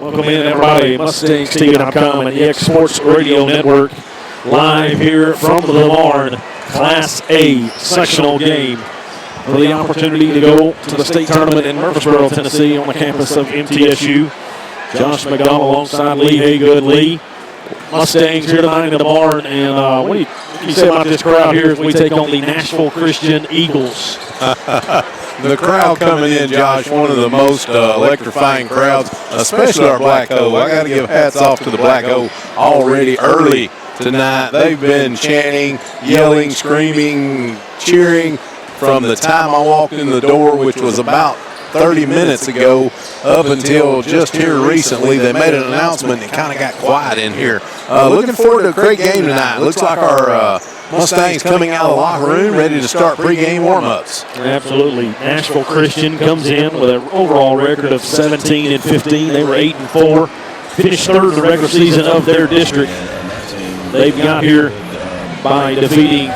Welcome in, everybody. MustangsTV.com and the X Sports Radio Network, live here from the Lamar Class A sectional game for the opportunity to go to the state tournament in Murfreesboro, Tennessee, on the campus of MTSU. Josh McDonald alongside Lee Haygood. Lee, Mustangs here tonight in the barn, and what do you say about this crowd here as we take on the Nashville Christian Eagles? The crowd coming in, Josh, one of the most electrifying crowds, especially our Black O. I got to give hats off to the Black O already early tonight. They've been chanting, yelling, screaming, cheering from the time I walked in the door, which was about 30 minutes ago, up until just here recently. They made an announcement and it kind of got quiet in here. Looking forward to a great game tonight. Looks like our Mustangs coming out of the locker room ready to start pregame warm-ups. Absolutely. Nashville Christian comes in with an overall record of 17-15. They were 8-4. Finished third in the regular season of their district. They've got here by defeating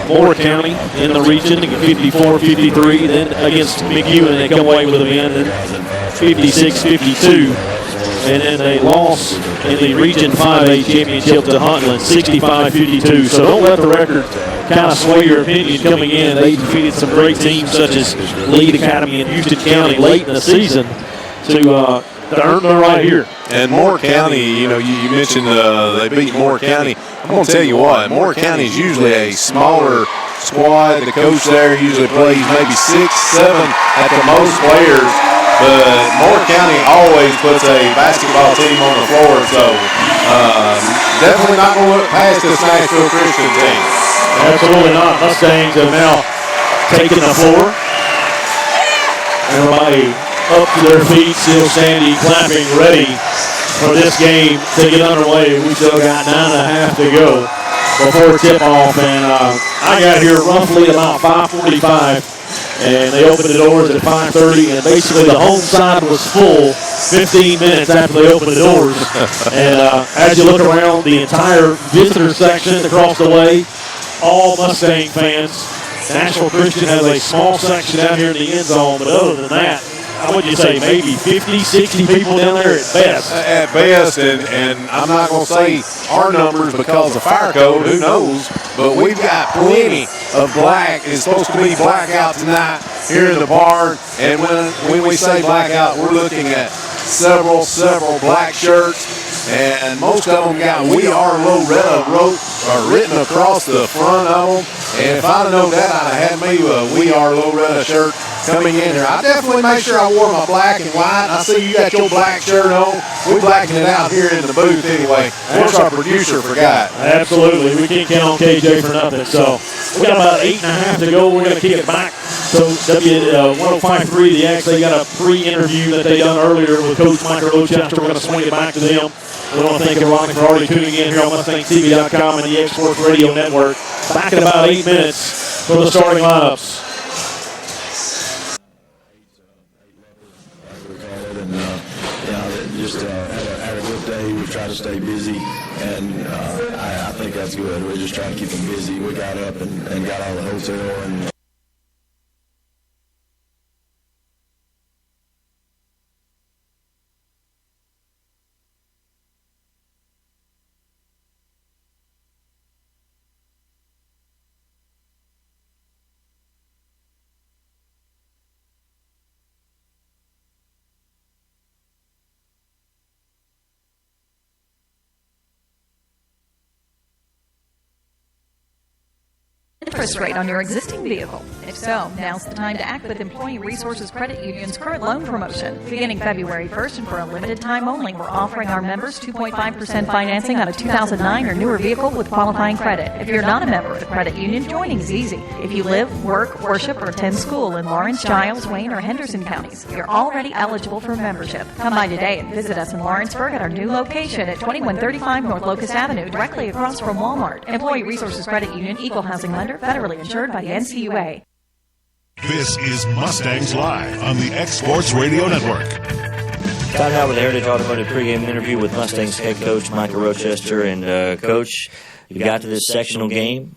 Moore County in the region, 54-53. Then against McEwen, they come away with a win, 56-52. And then they lost in the Region 5A championship to Huntland, 65-52. So don't let the record kind of sway your opinion coming in. They defeated some great teams such as Lead Academy and Houston County late in the season to earn their right here. And Moore County, you mentioned they beat Moore County. I'm going to tell you what, Moore County is usually a smaller squad. The coach there usually plays maybe 6, 7 at the most players. But Moore County always puts a basketball team on the floor, so definitely not going to look past this Nashville Christian team. Absolutely not. Mustangs have now taken the floor. Everybody up to their feet, still standing, clapping, ready for this game to get underway. We still got 9.5 to go before tip-off, and I got here roughly about 5:45. And they opened the doors at 5:30, and basically the home side was full 15 minutes after they opened the doors. And as you look around, the entire visitor section across the way, all Mustang fans. Nashville Christian has a small section down here in the end zone, but other than that, how would you say, maybe 50, 60 people down there at best? At best, and I'm not going to say our numbers because of fire code, who knows, but we've got plenty of black. It's supposed to be blackout tonight here in the barn, and when we say blackout, we're looking at several black shirts, and most of them got "We Are Loretta" written across the front of them. And if I'd have known that, I'd have had me a "We Are Loretta" shirt coming in here. I definitely make sure I wore my black and white. I see you got your black shirt on. We blacking it out here in the booth anyway. Once our producer forgot. Absolutely. We can't count on KJ for nothing. So we got about 8.5 to go. We're going to kick it back. So W1053, the X, they got a pre-interview that they done earlier with Coach Michael Rochester. We're going to swing it back to them. We want to thank everybody for already tuning in here on MustangsTV.com and the X Sports Radio Network. Back in about 8 minutes for the starting lineups. Just had a good day. We tried to stay busy, and I think that's good. We're just trying to keep them busy. We got up and got out of the hotel and. Interest rate on your existing vehicle? If so, now's the time to act with Employee Resources Credit Union's current loan promotion. Beginning February 1st and for a limited time only, we're offering our members 2.5% financing on a 2009 or newer vehicle with qualifying credit. If you're not a member of the credit union, joining is easy. If you live, work, worship, or attend school in Lawrence, Giles, Wayne, or Henderson counties, you're already eligible for membership. Come by today and visit us in Lawrenceburg at our new location at 2135 North Locust Avenue, directly across from Walmart. Employee Resources Credit Union, equal housing lender, federally insured by the NCUA. This is Mustangs Live on the X Sports Radio Network. Time now with the Heritage Automotive pregame interview with Mustangs head coach Michael Rochester. And Coach, We got to this sectional game,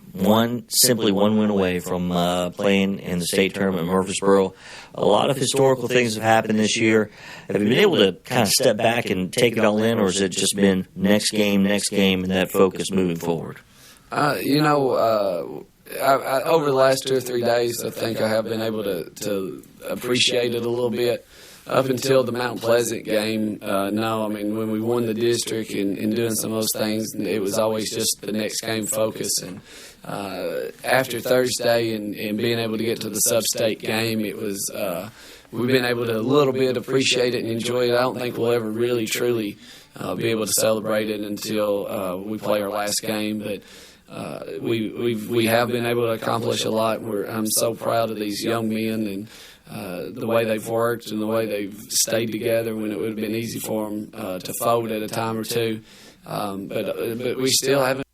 simply one win away from playing in the state tournament in Murfreesboro. A lot of historical things have happened this year. Have you been able to kind of step back and take it all in, or has it just been next game, and that focus moving forward? Over the last 2 or 3 days, I think I have been able to appreciate it a little bit. Up until the Mount Pleasant game, when we won the district and doing some of those things, it was always just the next game focus. And after Thursday and being able to get to the sub-state game, it was we've been able to a little bit appreciate it and enjoy it. I don't think we'll ever really, truly be able to celebrate it until we play our last game. But we have been able to accomplish a lot. I'm so proud of these young men and the way they've worked and the way they've stayed together when it would have been easy for them to fold at a time or two. But we still haven't.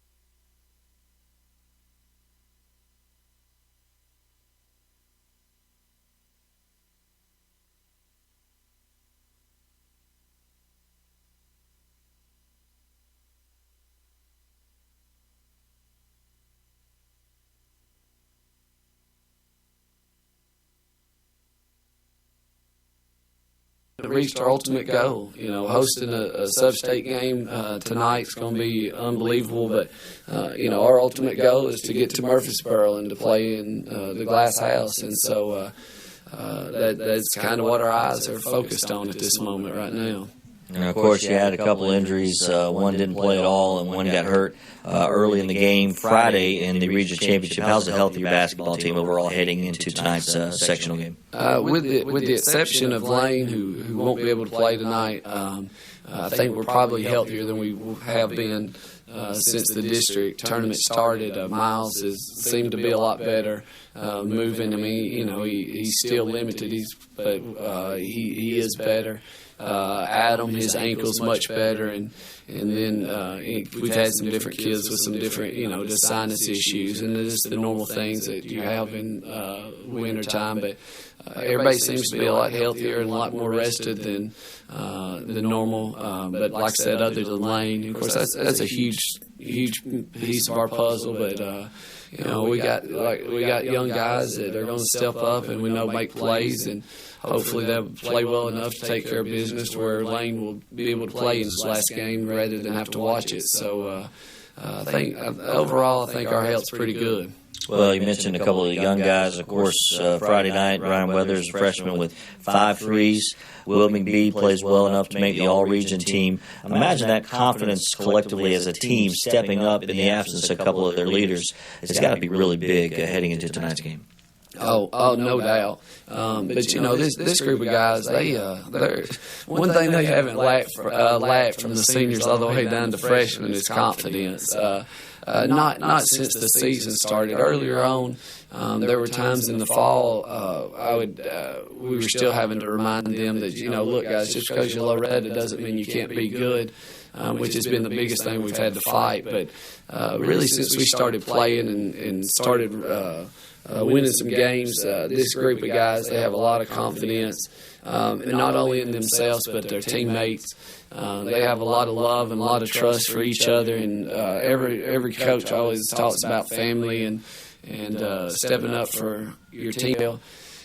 Reached our ultimate goal. Hosting a sub-state game tonight is going to be unbelievable. But our ultimate goal is to get to Murfreesboro and to play in the Glass House, and so that's kind of what our eyes are focused on at this moment right now. And, of course, you had a couple injuries. One didn't play at all, and one got hurt early in the game Friday in the region championship. How's the health of your basketball team overall heading into tonight's sectional game? With the exception of Lane, who won't be able to play tonight, I think we're probably healthier than we have been since the district tournament started. Miles has seemed to be a lot better moving. He's still limited, but he is better. Adam, his ankle's much better, and then we've had some different kids with some different, just sinus issues, and just the normal things that you have in winter time. But everybody seems to be a lot healthier and a lot more rested than normal. But like I said, other than Lane, of course, that's a huge piece of our puzzle. But we got young guys that are going to step up and we know make plays, and hopefully they'll play well enough to take care of business to where Lane will be able to play in his last game rather than have to watch it. So I think overall, I think our health's pretty good. Well, you mentioned a couple of the young guys. Of course, Friday night, Ryan Weathers, a freshman with 5 threes. Will McBee plays well enough to make the all-region team. Imagine that confidence collectively as a team stepping up in the absence of a couple of their leaders. It's got to be really big heading into tonight's game. Oh, no doubt. But this group of guys, they're one thing they haven't lacked from the seniors all the way down to freshmen is confidence. Not since the season started. Earlier on, there were times in the fall we were still having to remind them that look, guys, just because you're low-red, it doesn't mean you can't be good. Which has been the biggest thing we've had to fight. But really, since we started playing and started winning some games, this group of guys, they have a lot of confidence, and not only in themselves but their teammates. They have a lot of love and a lot of trust for each other, and every coach always talks about family and stepping up for your team.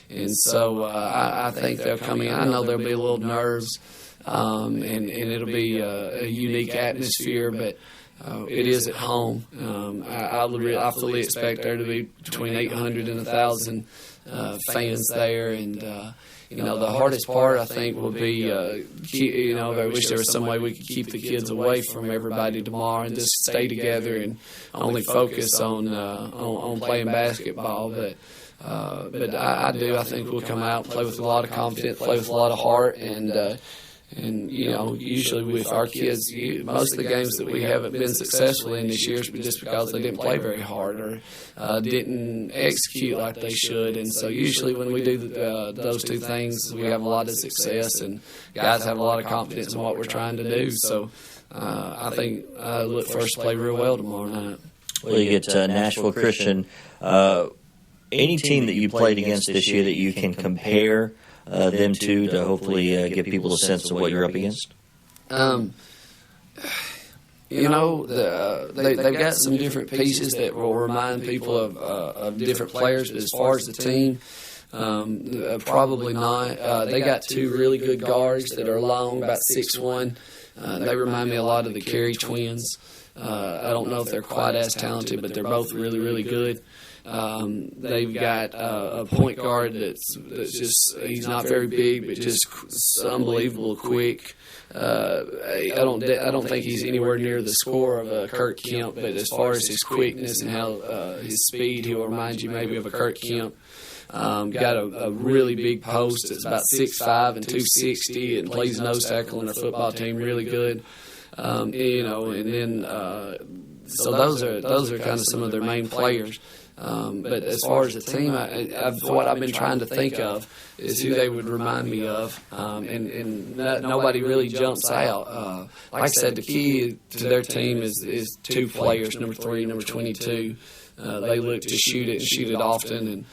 And so I think they'll come in. I know there'll be a little nerves, and it'll be a unique atmosphere, but it is at home. I fully expect there to be between 800 and 1,000 fans there, and the hardest part I think will be, I wish there was some way we could keep the kids away from everybody tomorrow and just stay together and only focus on playing basketball. But I think we'll come out and play with a lot of confidence, play with a lot of heart, and usually with our kids, most of the games that we haven't been successful in this year is just because they didn't play very hard or didn't execute like they should. And so usually when we do those two things, we have a lot of success, and guys have a lot of confidence in what we're trying to do. So I think I look for us to play real well tomorrow night. Well, you get Nashville Christian. Any team that you played against this year that you can compare them to hopefully give people a sense of what you're up against? You know, they've got some different pieces that will remind people of different players, but as far as the team, probably not. They got two really good guards that are long, about 6'1". They remind me a lot of the Carey twins. I don't know if they're quite as talented, but they're both really, really good. They've got a point guard that's just, he's not very big, but just unbelievable quick. I don't think he's anywhere near the score of Kurt Kemp, but as far as his quickness and how his speed, he'll remind you maybe of a Kurt Kemp. Got a really big post that's about 6'5" and 260 and plays nose tackle in our football team really good. You know, and then so those are kind of some of their main players. But as far as the team, what I've been trying to think of is who they would remind me of, and nobody really jumps out. Like I said, the key to their team is two players, number 3, number 22. They look to shoot it and shoot it often, and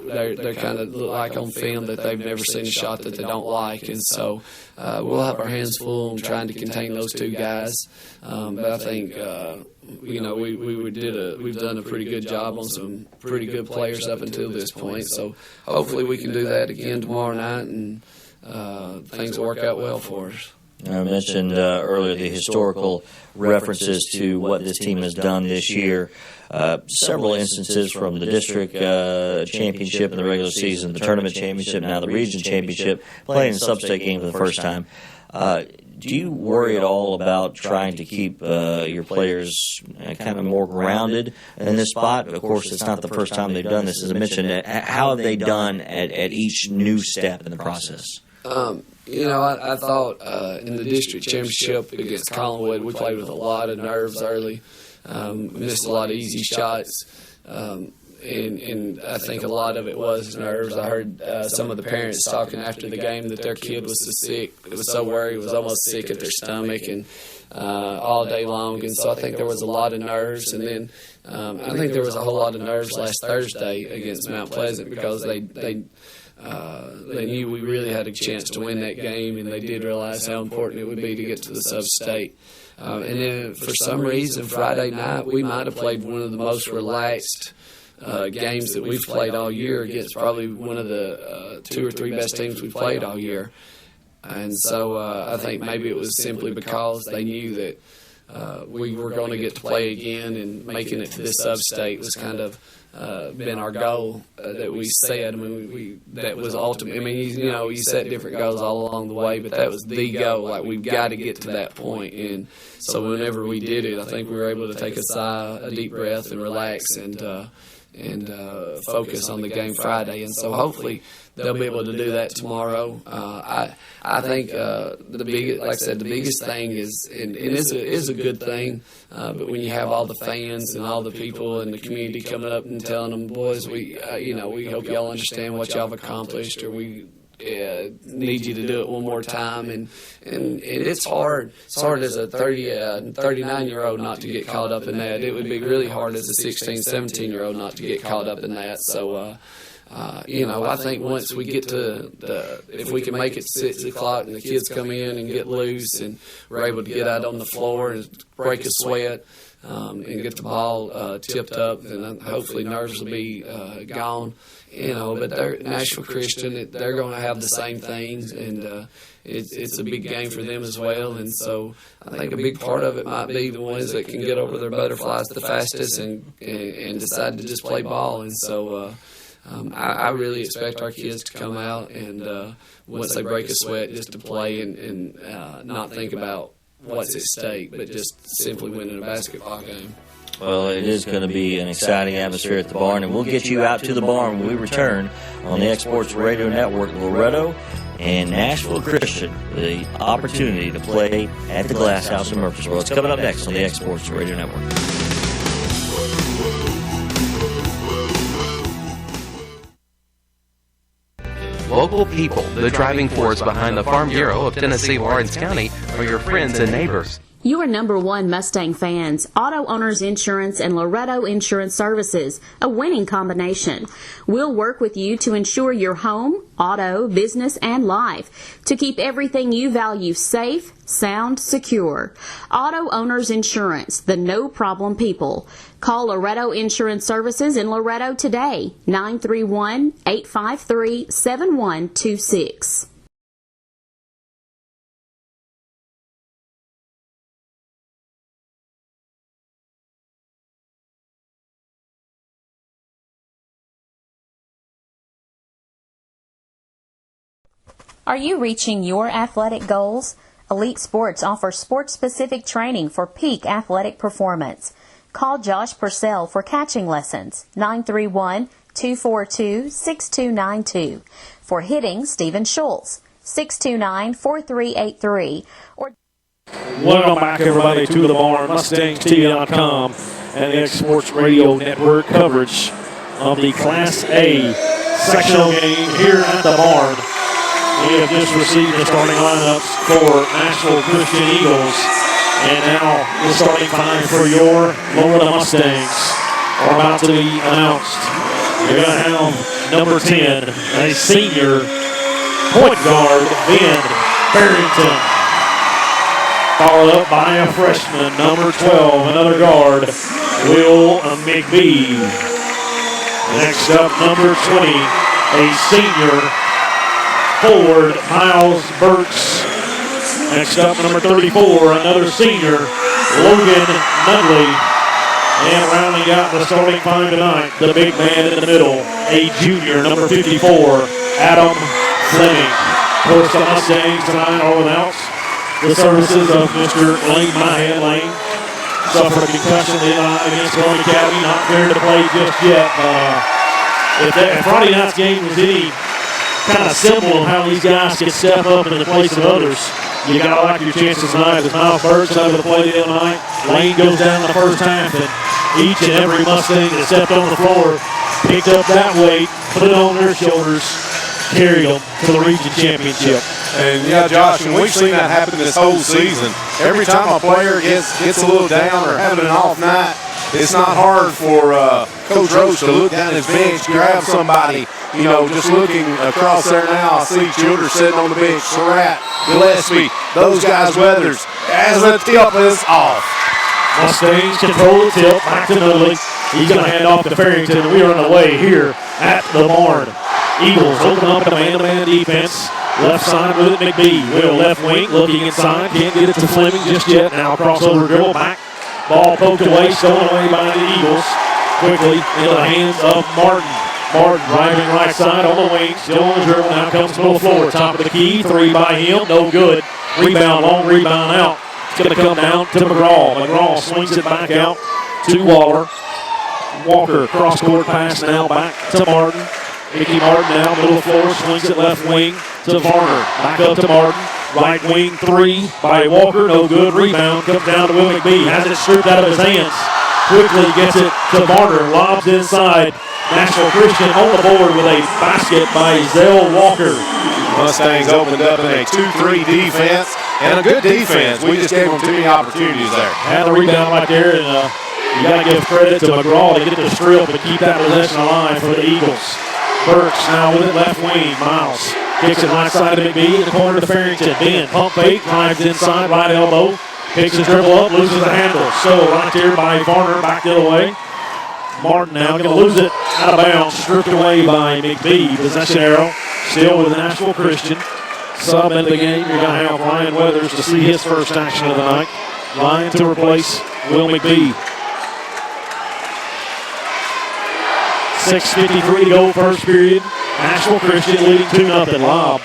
they're kind of look like on film that they've never seen a shot that they don't like, and so we'll have our hands full on trying to contain those two guys. But I think you know we've done a pretty good job on some pretty good players up until this point. So hopefully we can do that again tomorrow night, and things will work out well for us. I mentioned earlier the historical references to what this team has done this year. Several instances from the district championship in the regular season, the tournament championship, now the region championship, playing a sub-state game for the first time. Do you worry at all about trying to keep your players kind of more grounded in this spot? Of course, it's not the first time they've done this. As I mentioned, how have they done at each new step in the process? You know, I thought in the district championship against Collinwood, we played with a lot of nerves early, missed a lot of easy shots, and I think a lot of it was nerves. I heard some of the parents talking after the game that their kid was so sick, was so worried, was almost sick at their stomach, and all day long. And so I think there was a lot of nerves. And then I think there was a whole lot of nerves last Thursday against Mount Pleasant because they knew we really had a chance to win that game, and they did realize how important it would be to get to the sub-state. And then for some reason, Friday night, we might have played one of the most relaxed games that we've played all year against probably one of the 2 or 3 best teams we've played all year. And so I think maybe it was simply because they knew that we were going to get to play again, and making it to this sub-state was kind of been our goal that we set. I mean, that was ultimate. I mean, you set different goals all along the way, but that was the goal. Like, we've got to get to that point. And so whenever we did it, I think we were able to take a deep breath, and relax, and focus on the game Friday. And so hopefully they'll be able to do that tomorrow. I think the biggest thing is, and it is a good thing, but when you have all the fans and all the people in the community coming up and telling them, boys, we hope y'all understand what y'all have accomplished, or we need you to do it one more time, and it's hard. It's hard as a 39-year-old not to get caught up in that. It would be really hard as a 16, 17-year-old not to get caught up in that. So, I think once we get to if we can make it 6 o'clock and the kids come in and get loose, and we're able to get out on the floor and break a sweat, and get the ball tipped up, then hopefully nerves will be gone. But they're Nashville Christian. They're going to have the same things, and it's a big game for them as well. And so I think a big part of it might be the ones that can get over their butterflies the fastest and decide to just play ball. And so I really expect our kids to come out and once they break a sweat, just to play and not think about what's at stake, but just simply winning a basketball game. Well, it is going to be an exciting atmosphere at the barn, and we'll get you out to the barn when we return on the X-Sports Radio Network. Loretto and Nashville Christian, the opportunity to play at the Glass House in Murfreesboro. It's coming up next on the X-Sports Radio Network. Local people, the driving force behind the Farm Bureau of Tennessee Lawrence County, are your friends and neighbors. Your number one Mustang fans, Auto Owners Insurance and Loretto Insurance Services, a winning combination. We'll work with you to insure your home, auto, business, and life to keep everything you value safe, sound, secure. Auto Owners Insurance, the no-problem people. Call Loretto Insurance Services in Loretto today, 931-853-7126. Are you reaching your athletic goals? Elite Sports offers sports-specific training for peak athletic performance. Call Josh Purcell for catching lessons, 931-242-6292. For hitting, Stephen Schultz, 629-4383. Welcome back, everybody, to the barn, MustangsTV.com and the X Sports Radio Network coverage of the Class A sectional game here at the barn. We have just received the starting lineups for Nashville Christian Eagles. And now the starting five for your Florida Mustangs are about to be announced. You're going to have number 10, a senior point guard, Ben Barrington. Followed up by a freshman, number 12, another guard, Will McBee. Next up, number 20, a senior forward, Miles Burks. Next up, number 34, another senior, Logan Nutley. And rounding out the starting five tonight, the big man in the middle, a junior, number 54, Adam Fleming. Of course, the Mustangs tonight are without the services of Mr. Lane Mahan. Lane suffered a concussion against Lone Academy, not cleared to play just yet. If Friday night's game was any kind of symbol of how these guys can step up in the place of others, you got to like your chances tonight. With Miles Burks over the play the other night, Lane goes down in the first half, and each and every Mustang that stepped on the floor picked up that weight, put it on their shoulders, carried them to the region championship. And yeah, Josh, and we've seen that happen this whole season. Every time a player gets a little down or having an off night, it's not hard for Coach Roach to look down his bench, grab somebody. You know, just looking across there now, I see Childers sitting on the bench, Surratt, Gillespie, those guys, Weathers, as the tip is off. Mustangs control the tip, back to Nutley. He's going to hand off to Farrington, and we are on the way here at the barn. Eagles open up a man-to-man defense. Left side with it, McBee. Will left wing, looking inside, can't get it to Fleming just yet. Now crossover dribble back. Ball poked away, stolen away by the Eagles. Quickly into the hands of Martin. Martin driving right side on the wing, still on the dribble, now comes to the floor. Top of the key, three by him, no good. Rebound, long rebound out. It's going to come down to McGraw. McGraw swings it back out to Waller. Walker, cross-court pass now back to Martin. Mickey Martin now, middle of the floor, swings it left wing to Varner. Back up to Martin. Right wing three by Walker, no good. Rebound comes down to Will McBee. Has it stripped out of his hands. Quickly gets it to Varner. Lobs inside. Nashville Christian on the board with a basket by Zell Walker. Mustangs opened up in a 2-3 defense, and a good defense. We just gave them too many opportunities there. Had the rebound right there, and you got to give credit to McGraw to get the strip and keep that possession alive for the Eagles. Burks now with it left wing. Miles kicks it right side of McBee in the corner to Farrington. Ben pump fake, drives inside, right elbow. Picks his dribble up, loses the handle. So right there by Varner, back the other way. Martin now going to lose it out of bounds, stripped away by McBee. Possession arrow still with the Nashville Christian. Sub into the game, you're going to have Ryan Weathers to see his first action of the night. Ryan to replace Will McBee. 6:53 to go first period. Nashville Christian leading 2-0. Lob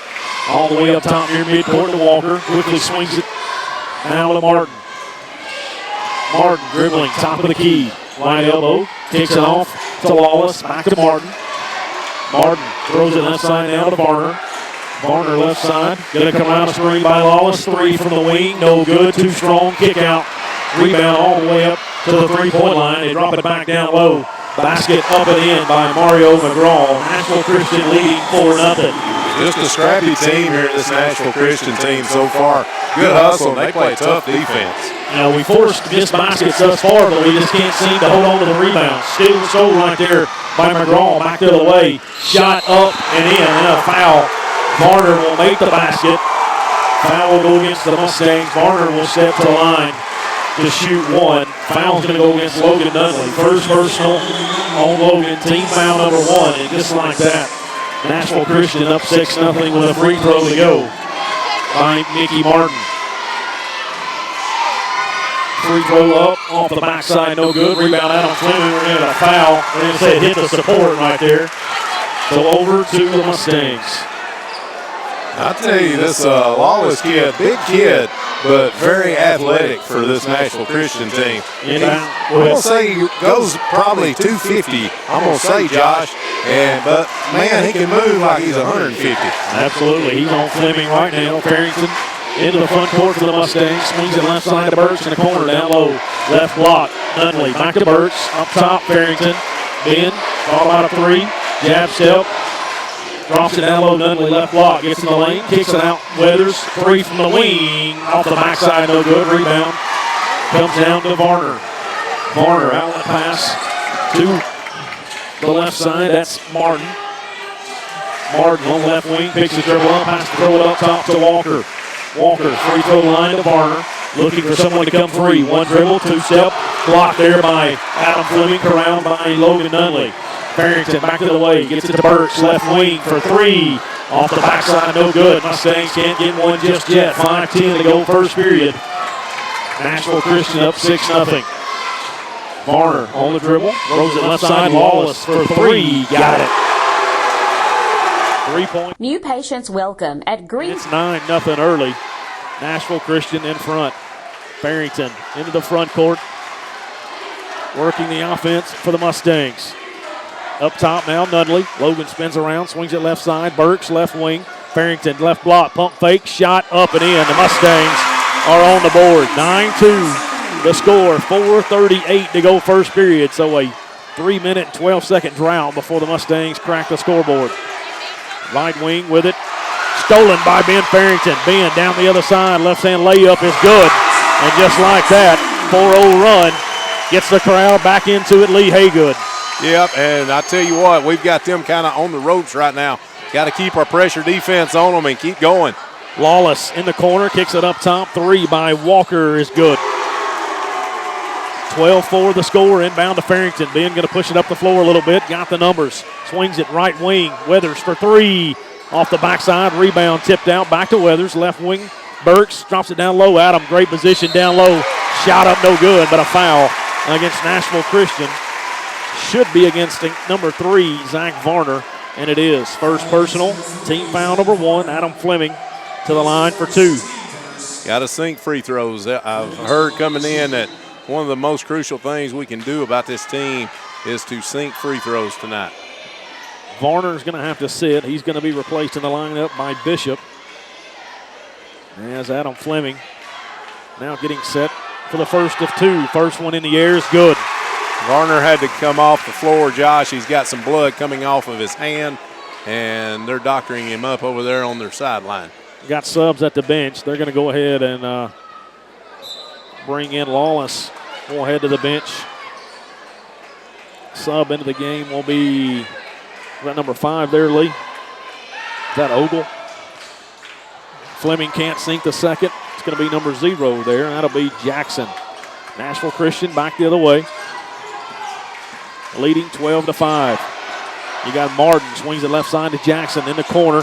all the way up top near midcourt to Walker. Quickly swings it now to Martin. Martin dribbling, top of the key. Right elbow, kicks it off to Lawless, back to Martin. Martin throws it left side now to Varner. Varner left side, gonna come out of screen by Lawless. Three from the wing, no good, too strong, kick out. Rebound all the way up to the three-point line. They drop it back down low. Basket up and in by Mario McGraw. Nashville Christian leading 4-0. Just a scrappy team here, this Nashville Christian team so far. Good hustle, and they play tough defense. we forced missed baskets thus far, but we just can't seem to hold on to the rebound. Steal and soul right there by McGraw. Back the other way. Shot up and in, and a foul. Varner will make the basket. Foul will go against the Mustangs. Varner will step to the line to shoot one. Foul's going to go against Logan Dudley. First personal on Logan. Team foul number 1. And just like that, Nashville Christian up 6-0 with a free throw to go by Mickey Martin. Free throw up off the backside, no good. Rebound Adam Fleming. We're going to get a foul. We're going to say hit the support right there. So over to the Mustangs. I tell you, this Lawless kid, big kid, but very athletic for this Nashville Christian team. I'm going to say he goes probably 250, I'm going to say, Josh. But, man, he can move like he's 150. Absolutely. He's on Fleming right now. Farrington into the front court for the Mustangs. Swings it left side to Burks in the corner, down low. Left block. Dudley back to Burks. Up top, Farrington. Ben, thought about a three. Jab step. Drops it down low, Dudley left block, gets in the lane, kicks it out, Weathers, three from the wing, off the backside, no good, rebound, comes down to Varner. Varner, outlet pass to the left side, that's Martin. Martin on the left wing, picks his dribble up, has to throw it up top to Walker. Walker, free throw line to Varner, looking for someone to come free. One dribble, two-step, blocked there by Adam Fleming, corralled by Logan Dudley. Farrington back to the way, gets it to Burks, left wing for three. Off the backside, no good. Mustangs can't get one just yet. 5:10 to go first period. Nashville Christian up 6-0. Varner on the dribble, throws it left side, Lawless for three. Got it. 3 point. New patients welcome at Green. It's 9-0 early. Nashville Christian in front. Farrington into the front court, working the offense for the Mustangs. Up top now, Dudley. Logan spins around, swings it left side. Burks, left wing. Farrington, left block. Pump fake, shot up and in. The Mustangs are on the board. 9-2 the score. 4:38 to go first period. So a 3-minute and 12-second drought before the Mustangs crack the scoreboard. Right wing with it. Stolen by Ben Farrington. Ben down the other side. Left-hand layup is good. And just like that, 4-0 run gets the crowd back into it. Lee Haygood. Yep, and I tell you what, we've got them kind of on the ropes right now. Got to keep our pressure defense on them and keep going. Lawless in the corner, kicks it up top. Three by Walker is good. 12-4 the score, inbound to Farrington. Ben going to push it up the floor a little bit, got the numbers. Swings it right wing, Weathers for three. Off the backside, rebound tipped out, back to Weathers. Left wing, Burks drops it down low. Adam, great position down low. Shot up no good, but a foul against Nashville Christian. Should be against number 3, Zach Varner, and it is. First personal, team foul number 1, Adam Fleming to the line for 2. Got to sink free throws. I've heard coming in that one of the most crucial things we can do about this team is to sink free throws tonight. Varner's going to have to sit. He's going to be replaced in the lineup by Bishop. As Adam Fleming now getting set for the first of 2. First one in the air is good. Varner had to come off the floor, Josh. He's got some blood coming off of his hand, and they're doctoring him up over there on their sideline. Got subs at the bench. They're going to go ahead and bring in Lawless. Go ahead to the bench. Sub into the game will be that number 5 there, Lee. Is that Ogle? Fleming can't sink the second. It's going to be number 0 there. That'll be Jackson. Nashville Christian back the other way. Leading 12-5. You got Martin, swings it left side to Jackson in the corner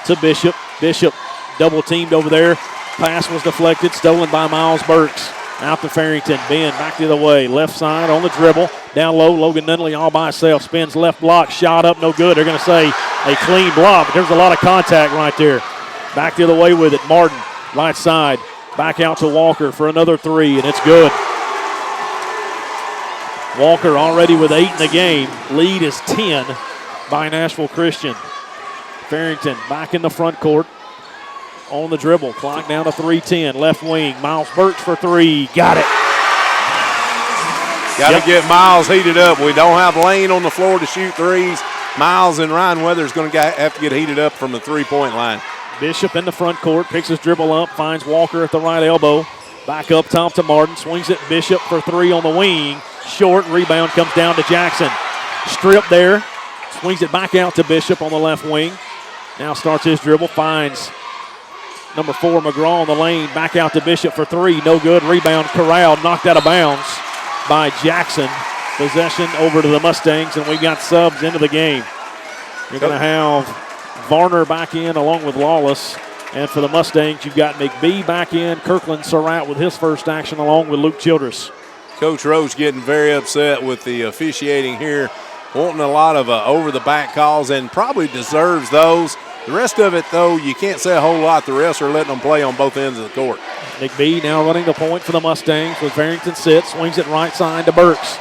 to Bishop. Bishop double teamed over there. Pass was deflected, stolen by Miles Burks. Out to Farrington. Ben back the other way. Left side on the dribble. Down low, Logan Dudley all by himself. Spins left block, shot up, no good. They're going to say a clean block, but there's a lot of contact right there. Back the other way with it. Martin, right side. Back out to Walker for another 3, and it's good. Walker already with 8 in the game. Lead is 10 by Nashville Christian. Farrington back in the front court on the dribble. Clock down to 3:10. Left wing. Miles Burks for 3. Got it. Got to get Miles heated up. We don't have Lane on the floor to shoot threes. Miles and Ryan Weathers going to have to get heated up from the 3-point line. Bishop in the front court. Picks his dribble up. Finds Walker at the right elbow. Back up top to Martin. Swings it Bishop for three on the wing. Short. Rebound comes down to Jackson. Strip there. Swings it back out to Bishop on the left wing. Now starts his dribble. Finds number 4, McGraw on the lane. Back out to Bishop for three. No good. Rebound corralled. Knocked out of bounds by Jackson. Possession over to the Mustangs, and we got subs into the game. You're going to have Varner back in along with Lawless. And for the Mustangs, you've got McBee back in. Kirkland Surratt with his first action along with Luke Childress. Coach Roach getting very upset with the officiating here, wanting a lot of over-the-back calls, and probably deserves those. The rest of it, though, you can't say a whole lot. The rest are letting them play on both ends of the court. McBee now running the point for the Mustangs with Farrington sits, swings it right side to Burks.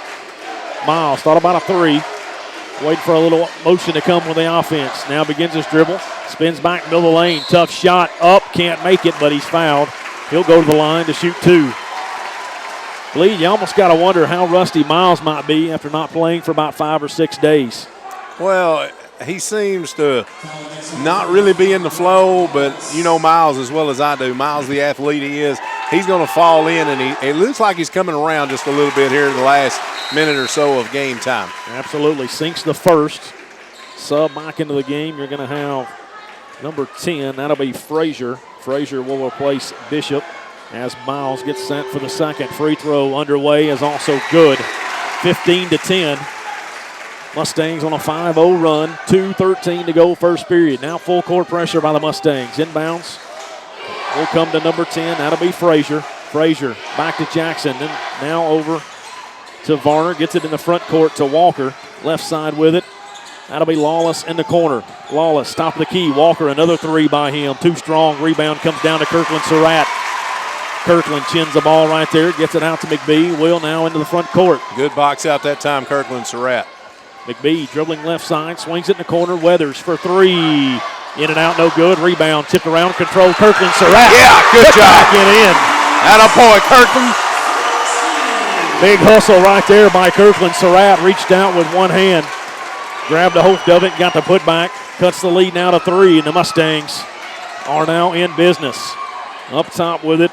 Miles thought about a three. Waiting for a little motion to come with the offense. Now begins his dribble. Spins back middle of the lane. Tough shot up. Can't make it, but he's fouled. He'll go to the line to shoot two. Lee, you almost got to wonder how rusty Miles might be after not playing for about 5 or 6 days. Well, he seems to not really be in the flow, but you know Miles as well as I do. Miles, the athlete he is, he's going to fall in, and it looks like he's coming around just a little bit here in the last minute or so of game time. Absolutely. Sinks the first. Sub back into the game. You're going to have number 10. That'll be Frazier. Frazier will replace Bishop as Miles gets sent for the second. Free throw underway is also good. 15-10. Mustangs on a 5-0 run. 2:13 to go first period. Now full court pressure by the Mustangs. Inbounds will come to number 10. That'll be Frazier. Frazier back to Jackson. Then now over to Varner. Gets it in the front court to Walker. Left side with it. That'll be Lawless in the corner. Lawless, top of the key. Walker, another three by him. Too strong. Rebound comes down to Kirkland Surratt. Kirkland chins the ball right there. Gets it out to McBee. Will now into the front court. Good box out that time, Kirkland Surratt. McBee dribbling left side. Swings it in the corner. Weathers for three. In and out, no good. Rebound tipped around. Control. Kirkland Surratt. Yeah, good job. Back it in. Attaboy, Kirkland. Big hustle right there by Kirkland. Surratt reached out with one hand. Grabbed a hold of it, got the putback. Cuts the lead now to 3, and the Mustangs are now in business. Up top with it,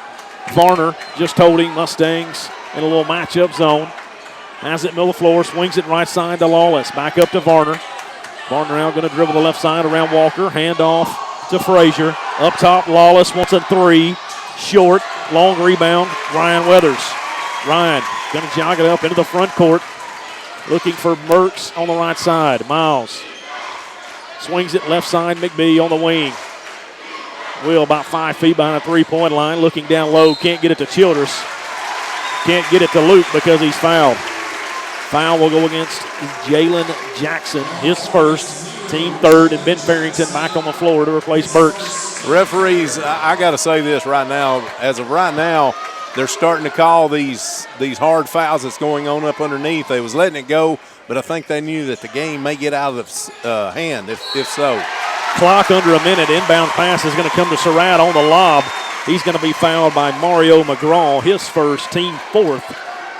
Varner just holding Mustangs in a little matchup zone. Has it middle of the floor, swings it right side to Lawless. Back up to Varner. Varner now going to dribble the left side around Walker. Hand off to Frazier. Up top, Lawless wants a three. Short, long rebound, Ryan Weathers. Ryan going to jog it up into the front court. Looking for Mertz on the right side. Miles swings it left side. McBee on the wing. Will about 5 feet behind the three-point line. Looking down low. Can't get it to Childress. Can't get it to Luke because he's fouled. Foul will go against Jalen Jackson. His first. Team third. And Ben Farrington back on the floor to replace Burks. Referees, I got to say this right now. As of right now, they're starting to call these hard fouls that's going on up underneath. They was letting it go, but I think they knew that the game may get out of hand if so. Clock under a minute. Inbound pass is going to come to Surratt on the lob. He's going to be fouled by Mario McGraw, his first, team fourth.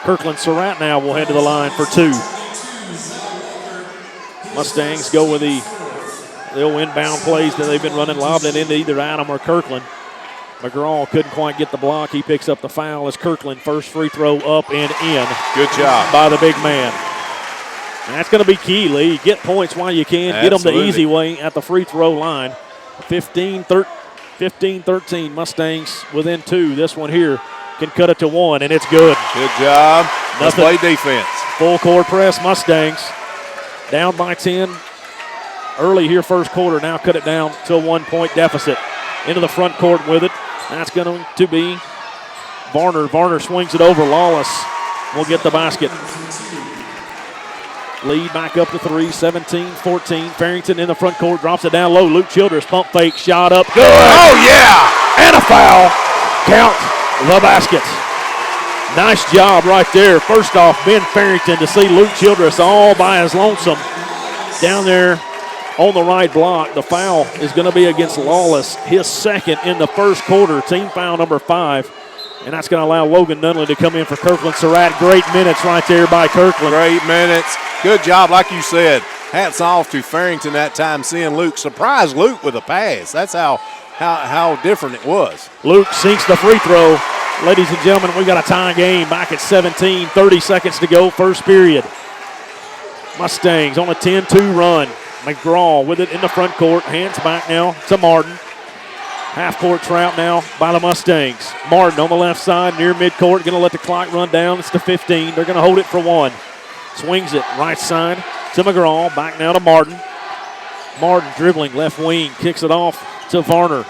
Kirkland Surratt now will head to the line for 2. Mustangs go with the little inbound plays that they've been running, lobbing it into either Adam or Kirkland. McGraw couldn't quite get the block. He picks up the foul as Kirkland first free throw up and in. Good job by the big man. And that's going to be key, Lee. Get points while you can. Absolutely. Get them the easy way at the free throw line. 15-13 Mustangs within 2. This one here can cut it to 1, and it's good. Good job. Let's play defense. Full court press, Mustangs. Down by 10 early here first quarter. Now cut it down to a 1-point deficit. Into the front court with it. That's going to be Varner. Varner swings it over. Lawless will get the basket. Lead back up to 3, 17-14. Farrington in the front court, drops it down low. Luke Childress, pump fake, shot up. Good. Oh, yeah. And a foul. Count the basket. Nice job right there. First off, Ben Farrington to see Luke Childress all by his lonesome down there on the right block. The foul is going to be against Lawless, his second in the first quarter, team foul number 5. And that's going to allow Logan Nunley to come in for Kirkland Surratt. Great minutes right there by Kirkland. Great minutes. Good job, like you said. Hats off to Farrington that time, seeing Luke. Surprised Luke with a pass. That's how different it was. Luke sinks the free throw. Ladies and gentlemen, we got a tie game back at 17, 30 seconds to go, first period. Mustangs on a 10-2 run. McGraw with it in the front court, hands back now to Martin. Half-court trap now by the Mustangs. Martin on the left side, near midcourt, going to let the clock run down. It's to 15. They're going to hold it for one. Swings it right side to McGraw, back now to Martin. Martin dribbling left wing, kicks it off to Varner.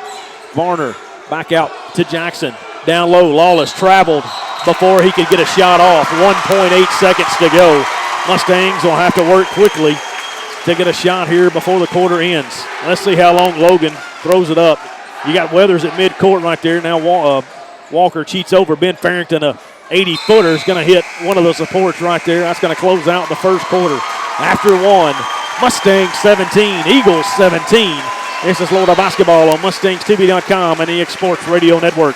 Varner back out to Jackson. Down low, Lawless traveled before he could get a shot off. 1.8 seconds to go. Mustangs will have to work quickly to get a shot here before the quarter ends. Let's see how long Logan throws it up. You got Weathers at midcourt right there. Now Walker cheats over Ben Farrington. A 80-footer is going to hit one of the supports right there. That's going to close out the first quarter. After one, Mustangs 17, Eagles 17. This is Florida basketball on MustangsTV.com and the X Sports Radio Network.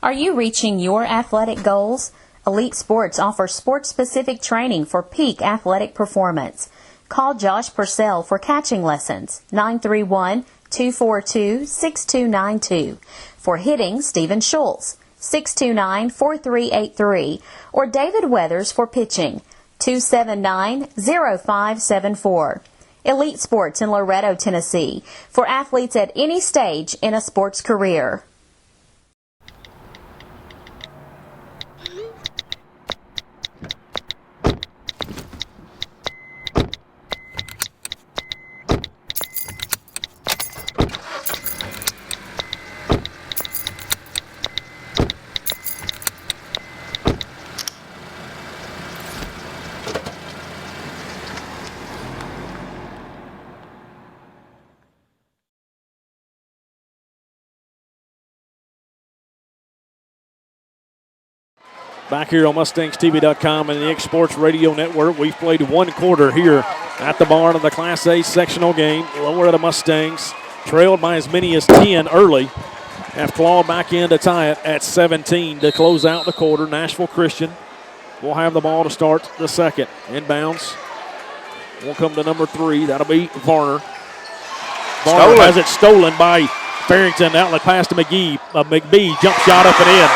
Are you reaching your athletic goals? Elite Sports offers sports-specific training for peak athletic performance. Call Josh Purcell for catching lessons, 931-242-6292. For hitting, Stephen Schultz, 629-4383. Or David Weathers for pitching, 279-0574. Elite Sports in Loretto, Tennessee, for athletes at any stage in a sports career. Back here on MustangsTV.com and the X Sports Radio Network, we've played one quarter here at the barn of the Class A sectional game. Lower the Mustangs, trailed by as many as 10 early, have clawed back in to tie it at 17 to close out the quarter. Nashville Christian will have the ball to start the second. Inbounds will come to number 3. That'll be Varner. Varner has it stolen by Farrington. Outlet pass to McBee. Jump shot up and in.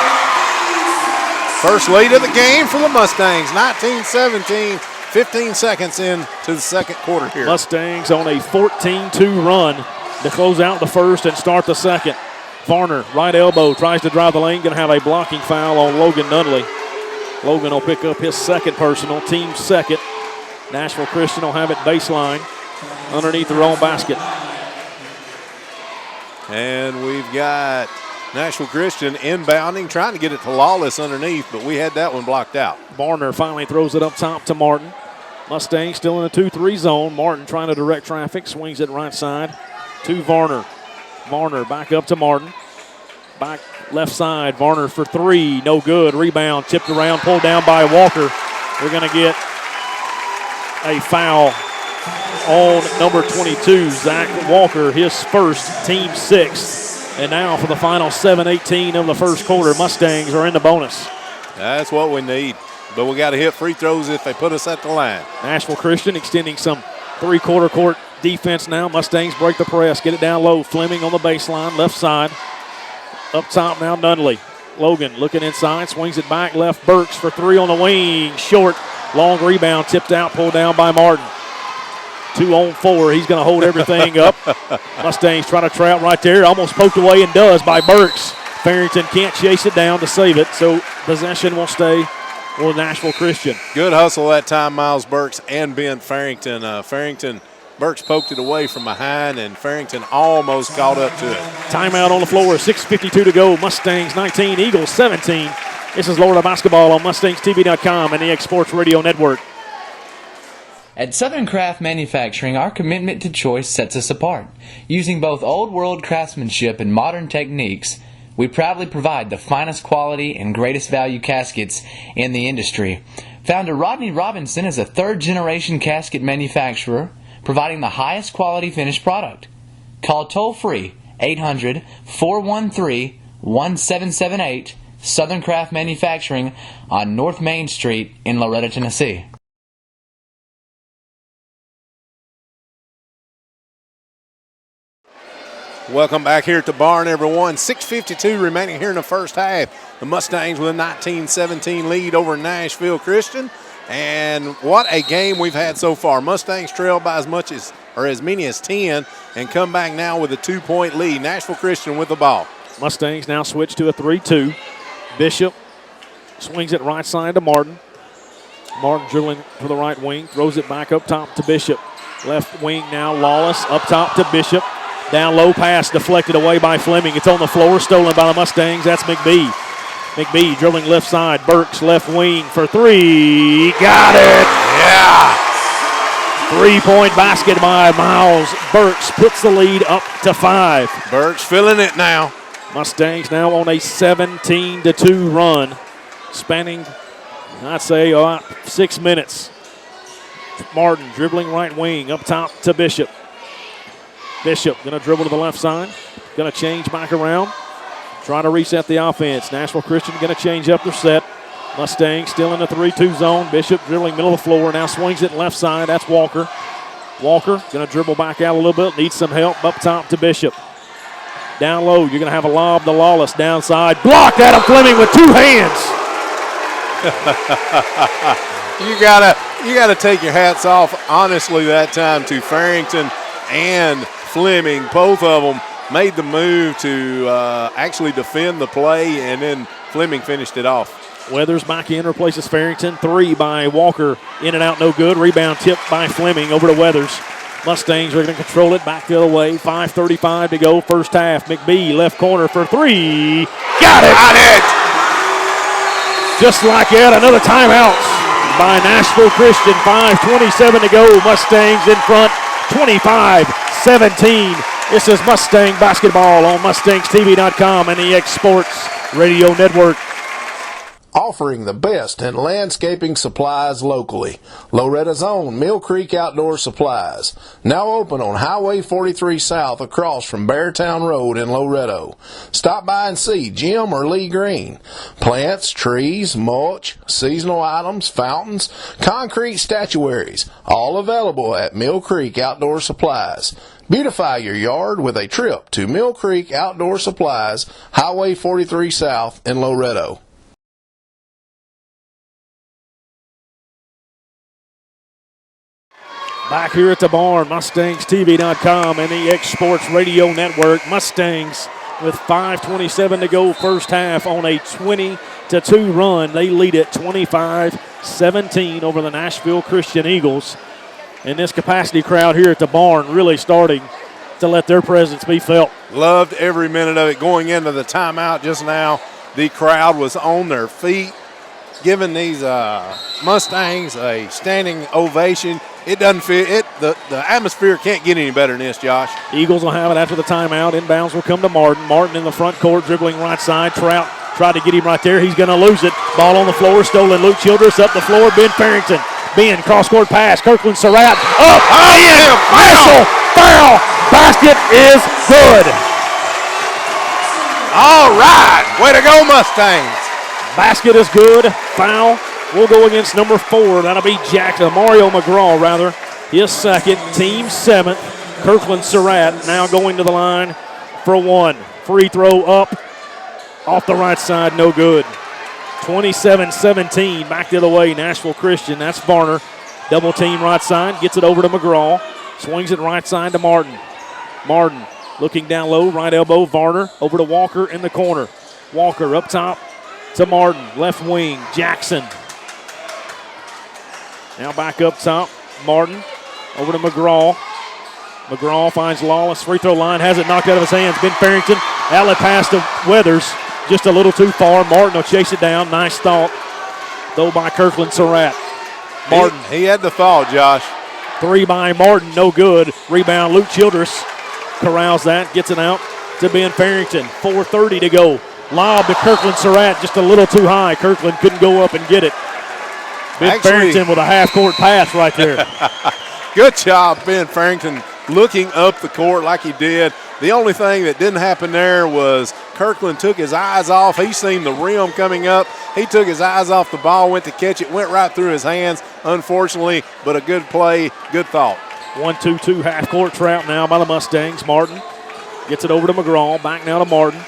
First lead of the game for the Mustangs, 19-17, 15 seconds into the second quarter here. Mustangs on a 14-2 run to close out the first and start the second. Varner, right elbow, tries to drive the lane, going to have a blocking foul on Logan Nunley. Logan will pick up his second personal, team second. Nashville Christian will have it baseline underneath their own basket. And we've got Nashville Christian inbounding, trying to get it to Lawless underneath, but we had that one blocked out. Varner finally throws it up top to Martin. Mustangs still in a 2-3 zone. Martin trying to direct traffic, swings it right side to Varner. Varner back up to Martin. Back left side, Varner for 3, no good. Rebound, tipped around, pulled down by Walker. We're going to get a foul on number 22, Zach Walker, his first, team 6. And now for the final 7:18 of the first quarter, Mustangs are in the bonus. That's what we need. But we got to hit free throws if they put us at the line. Nashville Christian extending some three-quarter court defense now. Mustangs break the press, get it down low. Fleming on the baseline, left side. Up top now, Nunley. Logan looking inside, swings it back left. Burks for 3 on the wing. Short, long rebound, tipped out, pulled down by Martin. 2 on 4. He's going to hold everything up. Mustangs trying to trap right there. Almost poked away and does by Burks. Farrington can't chase it down to save it, so possession will stay for Nashville Christian. Good hustle that time, Miles Burks and Ben Farrington. Burks poked it away from behind, and Farrington almost caught up to it. Timeout on the floor. 6:52 to go. Mustangs 19, Eagles 17. This is Florida basketball on MustangsTV.com and the X Sports Radio Network. At Southern Craft Manufacturing, our commitment to choice sets us apart. Using both old-world craftsmanship and modern techniques, we proudly provide the finest quality and greatest value caskets in the industry. Founder Rodney Robinson is a third-generation casket manufacturer, providing the highest quality finished product. Call toll-free 800-413-1778, Southern Craft Manufacturing on North Main Street in Loretto, Tennessee. Welcome back here at the barn, everyone. 6:52 remaining here in the first half. The Mustangs with a 19-17 lead over Nashville Christian. And what a game we've had so far. Mustangs trail by as many as 10 and come back now with a 2-point lead. Nashville Christian with the ball. Mustangs now switch to a 3-2. Bishop swings it right side to Martin. Martin dribbling for the right wing, throws it back up top to Bishop. Left wing now, Lawless up top to Bishop. Down low pass deflected away by Fleming. It's on the floor, stolen by the Mustangs. That's McBee. McBee dribbling left side. Burks left wing for three. Got it! Yeah! 3-point basket by Miles Burks puts the lead up to 5. Burks filling it now. Mustangs now on a 17-2 run, spanning, I'd say, about 6 minutes. Martin dribbling right wing up top to Bishop. Bishop going to dribble to the left side, going to change back around, try to reset the offense. Nashville Christian going to change up their set. Mustangs still in the 3-2 zone. Bishop dribbling middle of the floor, now swings it left side. That's Walker. Walker going to dribble back out a little bit, needs some help up top to Bishop. Down low, you're going to have a lob to Lawless downside. Blocked Adam Fleming with 2 hands. You gotta take your hats off, honestly, that time to Farrington and Fleming. Both of them made the move to actually defend the play, and then Fleming finished it off. Weathers back in, replaces Farrington. 3 by Walker, in and out, no good. Rebound tipped by Fleming over to Weathers. Mustangs are going to control it back the other way. 5:35 to go, first half. McBee left corner for 3. Got it! Got it! Just like that, another timeout by Nashville Christian. 5:27 to go. Mustangs in front, 25-17. This is Mustang basketball on MustangsTV.com and the X Sports Radio Network. Offering the best in landscaping supplies locally. Loretta's own Mill Creek Outdoor Supplies. Now open on Highway 43 South across from Beartown Road in Loretto. Stop by and see Jim or Lee Green. Plants, trees, mulch, seasonal items, fountains, concrete statuaries. All available at Mill Creek Outdoor Supplies. Beautify your yard with a trip to Mill Creek Outdoor Supplies, Highway 43 South in Loretto. Back here at the barn, MustangsTV.com and the X Sports Radio Network. Mustangs with 5:27 to go first half on a 20-2 run. They lead it 25-17 over the Nashville Christian Eagles. And this capacity crowd here at the barn really starting to let their presence be felt. Loved every minute of it. Going into the timeout just now, the crowd was on their feet, giving these Mustangs a standing ovation. It doesn't fit. The atmosphere can't get any better than this, Josh. Eagles will have it after the timeout. Inbounds will come to Martin. Martin in the front court, dribbling right side. Trout tried to get him right there. He's going to lose it. Ball on the floor, stolen. Luke Childress up the floor. Ben Farrington. Ben, cross-court pass. Kirkland Surratt up. In. Whistle. Foul. Basket is good. All right. Way to go, Mustangs. Basket is good. Foul will go against number 4. That'll be Mario McGraw, rather. His second, team 7th. Kirkland Surratt now going to the line for 1. Free throw up off the right side, no good. 27-17, back the other way, Nashville Christian. That's Varner. Double team right side, gets it over to McGraw. Swings it right side to Martin. Martin looking down low, right elbow, Varner. Over to Walker in the corner. Walker up top to Martin, left wing, Jackson. Now back up top, Martin over to McGraw. McGraw finds Lawless, free throw line, has it knocked out of his hands. Ben Farrington, outlet pass to Weathers, just a little too far. Martin will chase it down, nice thought, though by Kirkland Surratt. Martin. He had the thought, Josh. 3 by Martin, no good. Rebound, Luke Childress corrals that, gets it out to Ben Farrington. 4:30 to go. Lob to Kirkland Surratt, just a little too high. Kirkland couldn't go up and get it. Ben Farrington with a half-court pass right there. Good job, Ben Farrington, looking up the court like he did. The only thing that didn't happen there was Kirkland took his eyes off. He seen the rim coming up. He took his eyes off the ball, went to catch it, went right through his hands, unfortunately, but a good play, good thought. 1-2-2 half-court Trout now by the Mustangs. Martin Gets it over to McGraw. Back now to Martin.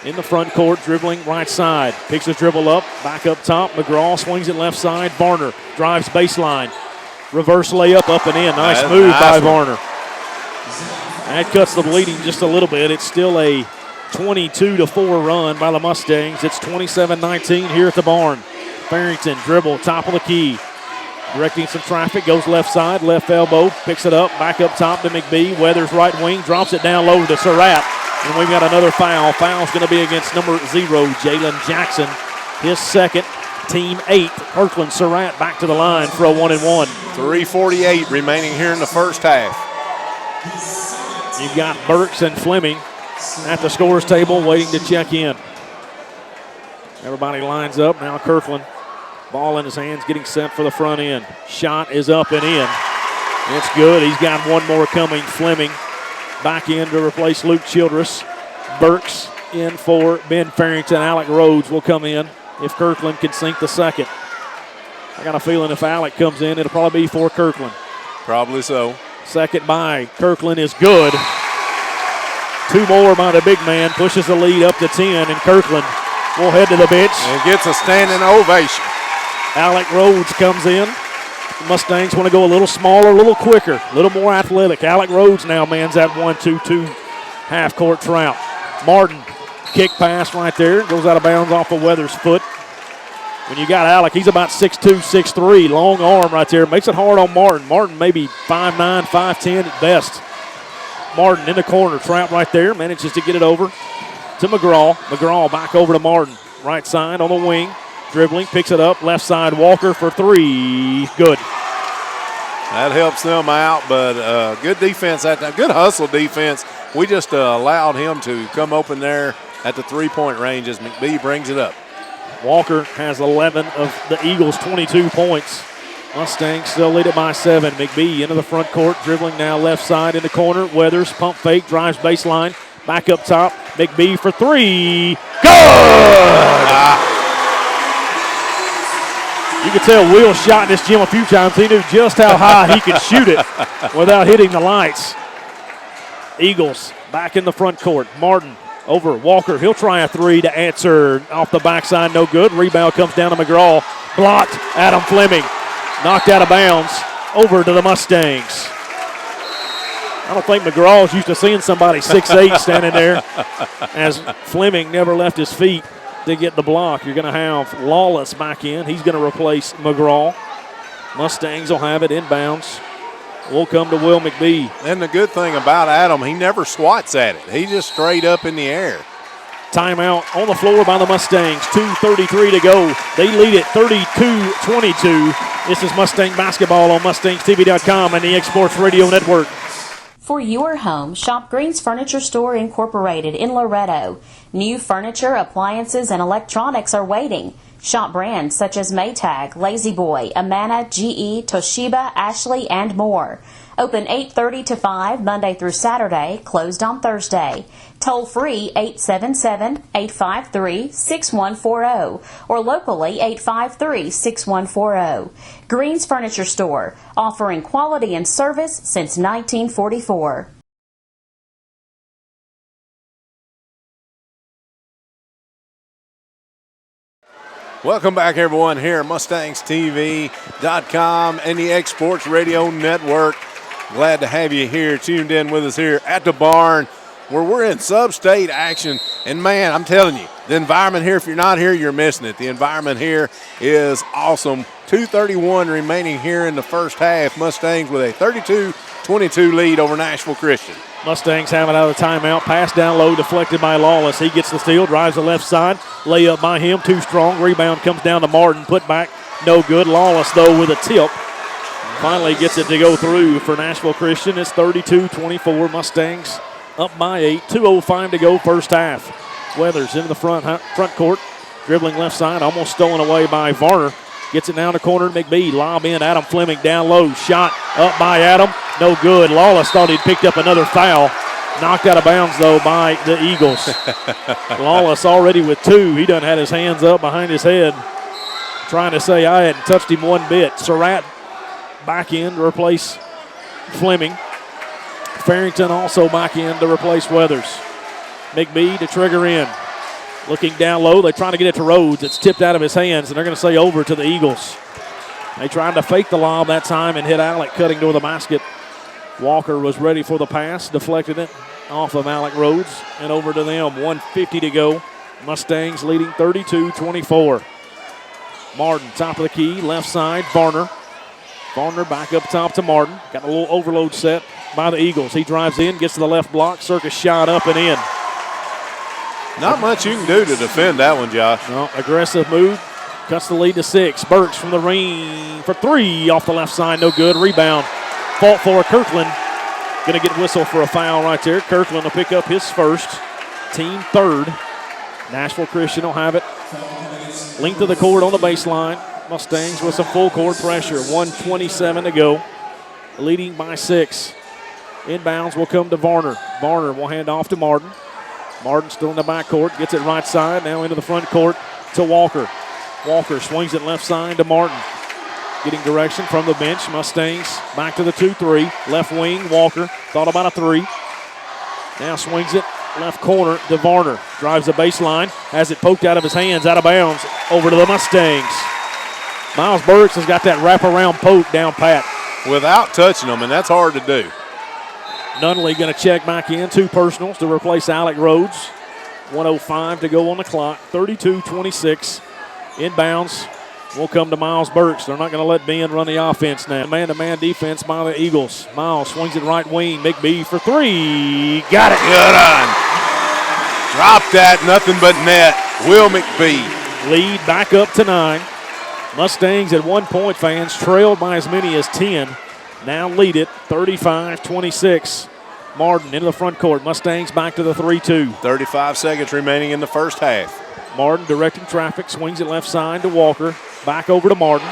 In the front court, dribbling right side. Picks his dribble up. Back up top. McGraw swings it left side. Varner drives baseline. Reverse layup up and in. Nice move by Varner. That cuts the bleeding just a little bit. It's still a 22-4 run by the Mustangs. It's 27-19 here at the barn. Farrington dribble, top of the key. Directing some traffic, goes left side, left elbow, picks it up, back up top to McBee. Weathers right wing, drops it down low to Surratt. And we've got another foul. Foul's going to be against number 0, Jalen Jackson. His second, team 8. Kirkland Surratt back to the line for a 1-and-1. 3:48 remaining here in the first half. You've got Burks and Fleming at the scores table waiting to check in. Everybody lines up. Now Kirkland, ball in his hands, getting set for the front end. Shot is up and in. It's good. He's got one more coming. Fleming back in to replace Luke Childress. Burks in for Ben Farrington. Alec Rhodes will come in if Kirkland can sink the second. I got a feeling if Alec comes in, it'll probably be for Kirkland. Probably so. Second by Kirkland is good. 2 more by the big man. Pushes the lead up to 10, and Kirkland will head to the bench. And gets a standing ovation. Alec Rhodes comes in. The Mustangs want to go a little smaller, a little quicker, a little more athletic. Alec Rhodes now mans that 1-2-2 half-court trout. Martin, kick pass right there. Goes out of bounds off of Weathers' foot. When you got Alec, he's about 6'2", 6'3", long arm right there. Makes it hard on Martin. Martin maybe 5'9", 5'10" at best. Martin in the corner, trap right there. Manages to get it over to McGraw. McGraw back over to Martin. Right side on the wing. Dribbling, picks it up. Left side, Walker for 3. Good. That helps them out, but good defense at that. Good hustle defense. We just allowed him to come open there at the three-point range as McBee brings it up. Walker has 11 of the Eagles' 22 points. Mustangs still lead it by 7. McBee into the front court, dribbling now left side in the corner. Weathers, pump fake, drives baseline. Back up top, McBee for 3. Good! You could tell Will shot in this gym a few times. He knew just how high he could shoot it without hitting the lights. Eagles back in the front court. Martin over Walker. He'll try a 3 to answer. Off the backside, no good. Rebound comes down to McGraw. Blocked. Adam Fleming knocked out of bounds. Over to the Mustangs. I don't think McGraw's used to seeing somebody 6'8" standing there, as Fleming never left his feet to get the block. You're going to have Lawless back in. He's going to replace McGraw. Mustangs will have it inbounds. Will come to Will McBee. And the good thing about Adam, he never swats at it. He just straight up in the air. Timeout on the floor by the Mustangs. 2:33 to go. They lead it 32-22. This is Mustang basketball on MustangsTV.com and the X Sports Radio Network. For your home, shop Green's Furniture Store Incorporated in Loretto. New furniture, appliances, and electronics are waiting. Shop brands such as Maytag, Lazy Boy, Amana, GE, Toshiba, Ashley, and more. Open 8:30 to 5 Monday through Saturday, closed on Thursday. Toll free 877-853-6140 or locally 853-6140. Green's Furniture Store, offering quality and service since 1944. Welcome back, everyone, here at MustangsTV.com and the X Sports Radio Network. Glad to have you here, tuned in with us here at the barn, where we're in sub-state action. And, man, I'm telling you, the environment here, if you're not here, you're missing it. The environment here is awesome. 2:31 remaining here in the first half. Mustangs with a 32-22 lead over Nashville Christian. Mustangs have it out of the timeout. Pass down low, deflected by Lawless. He gets the steal, drives the left side. Layup by him, too strong. Rebound comes down to Martin. Put back, no good. Lawless, though, with a tip. Finally gets it to go through for Nashville Christian. It's 32-24. Mustangs up by 8. 2:05 to go first half. Weathers into the front court. Dribbling left side, almost stolen away by Varner. Gets it down the corner to McBee. Lob in, Adam Fleming down low. Shot up by Adam. No good. Lawless thought he'd picked up another foul. Knocked out of bounds, though, by the Eagles. Lawless already with 2. He done had his hands up behind his head, trying to say I hadn't touched him one bit. Surratt back in to replace Fleming. Farrington also back in to replace Weathers. McBee to trigger in. Looking down low, they're trying to get it to Rhodes. It's tipped out of his hands, and they're going to say over to the Eagles. They tried to fake the lob that time and hit Alec cutting to the basket. Walker was ready for the pass, deflected it off of Alec Rhodes, and over to them. 1:50 to go. Mustangs leading 32-24. Martin, top of the key, left side, Varner. Varner back up top to Martin. Got a little overload set by the Eagles. He drives in, gets to the left block, Circus shot up and in. Not much you can do to defend that one, Josh. No, aggressive move. Cuts the lead to 6. Burks from the ring for 3 off the left side. No good. Rebound. Fault for Kirkland. Going to get whistle for a foul right there. Kirkland will pick up his first. Team third. Nashville Christian will have it. Length of the court on the baseline. Mustangs with some full court pressure. 1:27 to go. Leading by 6. Inbounds will come to Varner. Varner will hand off to Martin. Martin still in the backcourt. Gets it right side. Now into the front court to Walker. Walker swings it left side to Martin. Getting direction from the bench. Mustangs back to the 2-3. Left wing, Walker. Thought about a 3. Now swings it left corner to Varner. Drives the baseline. Has it poked out of his hands, out of bounds. Over to the Mustangs. Miles Burks has got that wraparound poke down pat. Without touching them, and that's hard to do. Nunley going to check back in. 2 personals to replace Alec Rhodes. 1:05 to go on the clock. 32-26. Inbounds will come to Miles Burks. They're not going to let Ben run the offense now. Man-to-man defense by the Eagles. Miles swings it right wing. McBee for 3. Got it. Good on. Drop that. Nothing but net. Will McBee. Lead back up to 9. Mustangs at 1 point, fans. Trailed by as many as 10. Now lead it 35-26. Martin into the front court. Mustangs back to the 3-2. 35 seconds remaining in the first half. Martin directing traffic, swings it left side to Walker. Back over to Martin.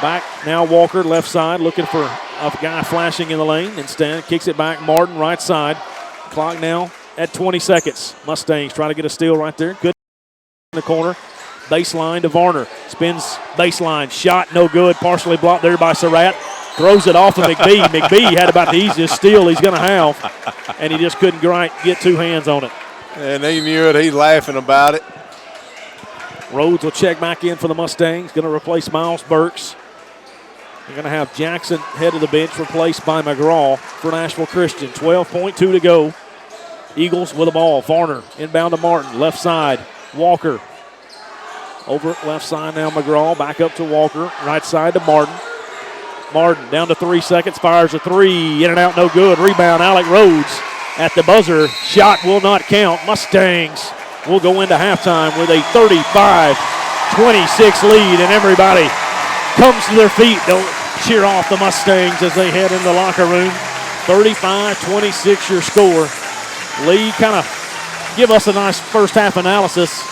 Back now Walker left side looking for a guy flashing in the lane. Instead kicks it back. Martin right side. Clock now at 20 seconds. Mustangs trying to get a steal right there. Good in the corner. Baseline to Varner. Spins baseline. Shot no good. Partially blocked there by Surratt. Throws it off of McBee. McBee had about the easiest steal he's going to have. And he just couldn't get 2 hands on it. And he knew it. He's laughing about it. Rhodes will check back in for the Mustangs. Going to replace Miles Burks. They're going to have Jackson head of the bench replaced by McGraw for Nashville Christian. 12.2 to go. Eagles with the ball. Varner inbound to Martin. Left side. Walker. Over left side now McGraw. Back up to Walker. Right side to Martin. Martin down to 3 seconds. Fires a 3. In and out no good. Rebound Alec Rhodes at the buzzer. Shot will not count. Mustangs will go into halftime with a 35-26 lead, and everybody comes to their feet. They'll cheer off the Mustangs as they head into the locker room. 35-26 your score. Lee, kind of give us a nice first half analysis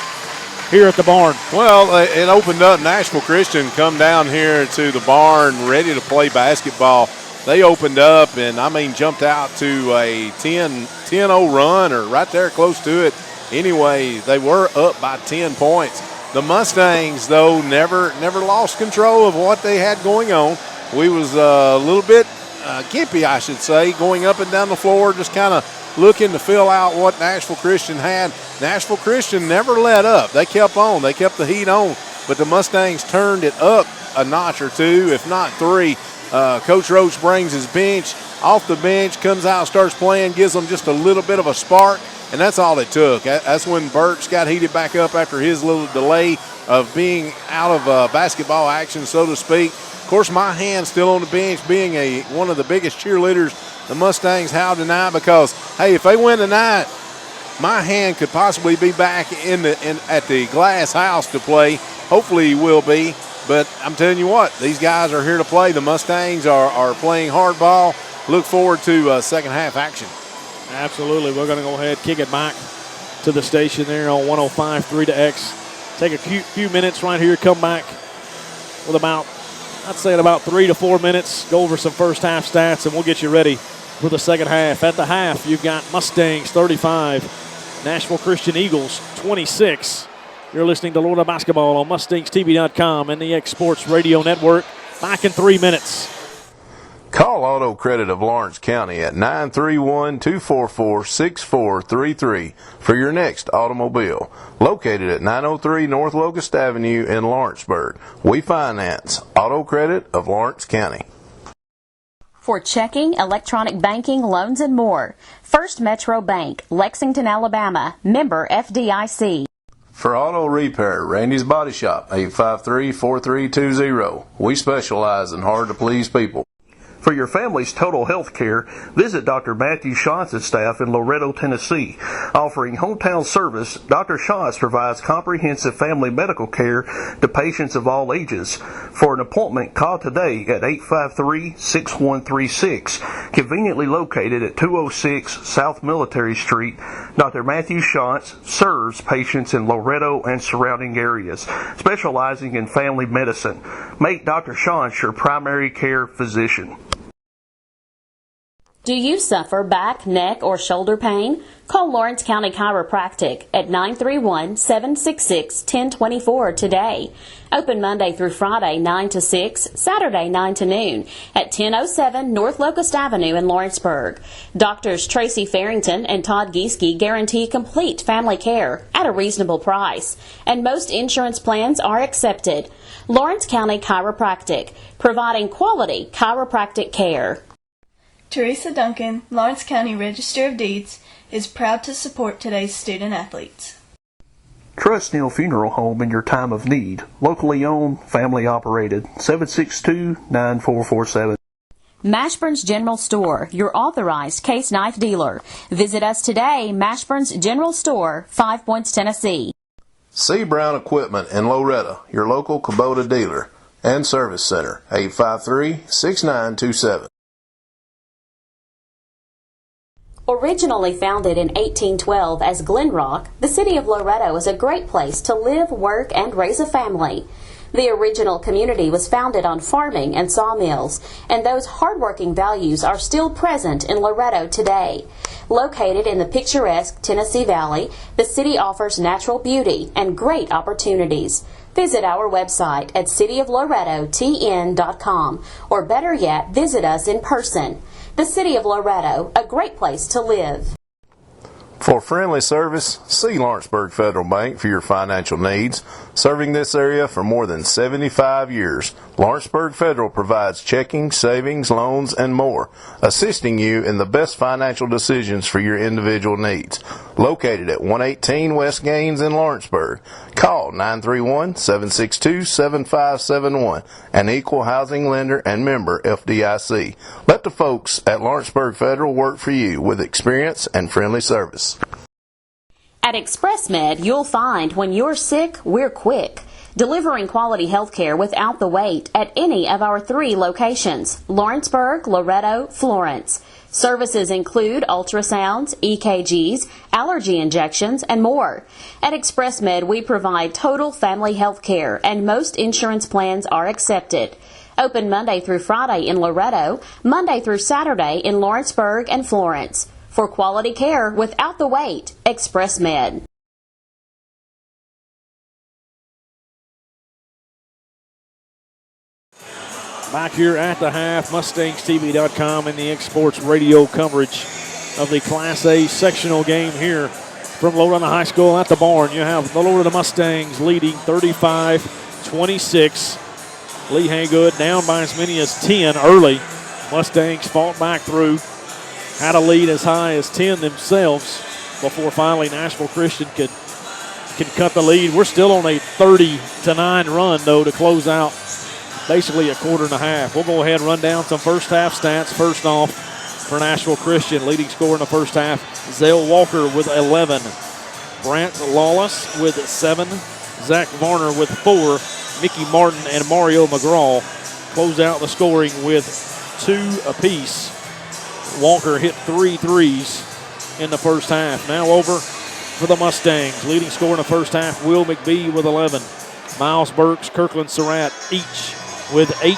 here at the barn. Well, it opened up. Nashville Christian come down here to the barn ready to play basketball. They opened up and, jumped out to a 10-0 run or right there close to it. Anyway, they were up by 10 points. The Mustangs, though, never lost control of what they had going on. We was a little bit gimpy, I should say, going up and down the floor, just kind of looking to fill out what Nashville Christian had. Nashville Christian never let up. They kept on. They kept the heat on. But the Mustangs turned it up a notch or 2, if not 3. Coach Roach brings his bench off the bench, comes out, starts playing, gives them just a little bit of a spark. And that's all it took. That's when Burks got heated back up after his little delay of being out of basketball action, so to speak. Of course, my hand's still on the bench, being one of the biggest cheerleaders the Mustangs have tonight because, hey, if they win tonight, my hand could possibly be back at the glass house to play. Hopefully he will be. But I'm telling you what, these guys are here to play. The Mustangs are playing hard ball. Look forward to second half action. Absolutely. We're going to go ahead, kick it back to the station there on 105.3 to X. Take a few minutes right here, come back with about 3 to 4 minutes, go over some first half stats, and we'll get you ready for the second half. At the half, you've got Mustangs 35, Nashville Christian Eagles 26. You're listening to Florida Basketball on MustangsTV.com and the X Sports Radio Network. Back in 3 minutes. Call Auto Credit of Lawrence County at 931-244-6433 for your next automobile. Located at 903 North Locust Avenue in Lawrenceburg. We finance Auto Credit of Lawrence County. For checking, electronic banking, loans, and more, First Metro Bank, Lexington, Alabama, member FDIC. For auto repair, Randy's Body Shop, 853-4320. We specialize in hard-to-please people. For your family's total health care, visit Dr. Matthew Schatz's staff in Loretto, Tennessee. Offering hometown service, Dr. Schatz provides comprehensive family medical care to patients of all ages. For an appointment, call today at 853-6136. Conveniently located at 206 South Military Street, Dr. Matthew Schatz serves patients in Loretto and surrounding areas, specializing in family medicine. Make Dr. Schatz your primary care physician. Do you suffer back, neck, or shoulder pain? Call Lawrence County Chiropractic at 931-766-1024 today. Open Monday through Friday 9 to 6, Saturday 9 to noon at 1007 North Locust Avenue in Lawrenceburg. Doctors Tracy Farrington and Todd Gieske guarantee complete family care at a reasonable price, and most insurance plans are accepted. Lawrence County Chiropractic, providing quality chiropractic care. Teresa Duncan, Lawrence County Register of Deeds, is proud to support today's student athletes. Trust Neal Funeral Home in your time of need. Locally owned, family operated. 762-9447. Mashburn's General Store, your authorized case knife dealer. Visit us today, Mashburn's General Store, 5 Points, Tennessee. C. Brown Equipment in Loretto, your local Kubota dealer and service center, 853-6927. Originally founded in 1812 as Glen Rock, the city of Loretto is a great place to live, work, and raise a family. The original community was founded on farming and sawmills, and those hardworking values are still present in Loretto today. Located in the picturesque Tennessee Valley, the city offers natural beauty and great opportunities. Visit our website at cityoflorettotn.com, or better yet, visit us in person. The City of Loretto, a great place to live. For friendly service, see Lawrenceburg Federal Bank for your financial needs. Serving this area for more than 75 years, Lawrenceburg Federal provides checking, savings, loans, and more, assisting you in the best financial decisions for your individual needs. Located at 118 West Gaines in Lawrenceburg. Call 931-762-7571, an equal housing lender and member FDIC. Let the folks at Lawrenceburg Federal work for you with experience and friendly service. At ExpressMed, you'll find when you're sick, we're quick. Delivering quality health care without the wait at any of our 3 locations, Lawrenceburg, Loretto, Florence. Services include ultrasounds, EKGs, allergy injections, and more. At ExpressMed, we provide total family health care, and most insurance plans are accepted. Open Monday through Friday in Loretto, Monday through Saturday in Lawrenceburg and Florence. For quality care without the wait, ExpressMed. Back here at the half, MustangsTV.com and the X-Sports radio coverage of the Class A sectional game here from Loretto High School at the barn. You have the Loretto Mustangs leading 35-26. Lee Haygood down by as many as 10 early. Mustangs fought back through. Had a lead as high as 10 themselves before finally Nashville Christian could cut the lead. We're still on a 30-9 run, though, to close out basically a quarter and a half. We'll go ahead and run down some first half stats. First off, for Nashville Christian, leading scorer in the first half, Zale Walker with 11. Brant Lawless with 7. Zach Varner with 4. Mickey Martin and Mario McGraw close out the scoring with 2 apiece. Walker hit 3 threes in the first half. Now over for the Mustangs. Leading scorer in the first half, Will McBee with 11. Miles Burks, Kirkland Surratt each with 8.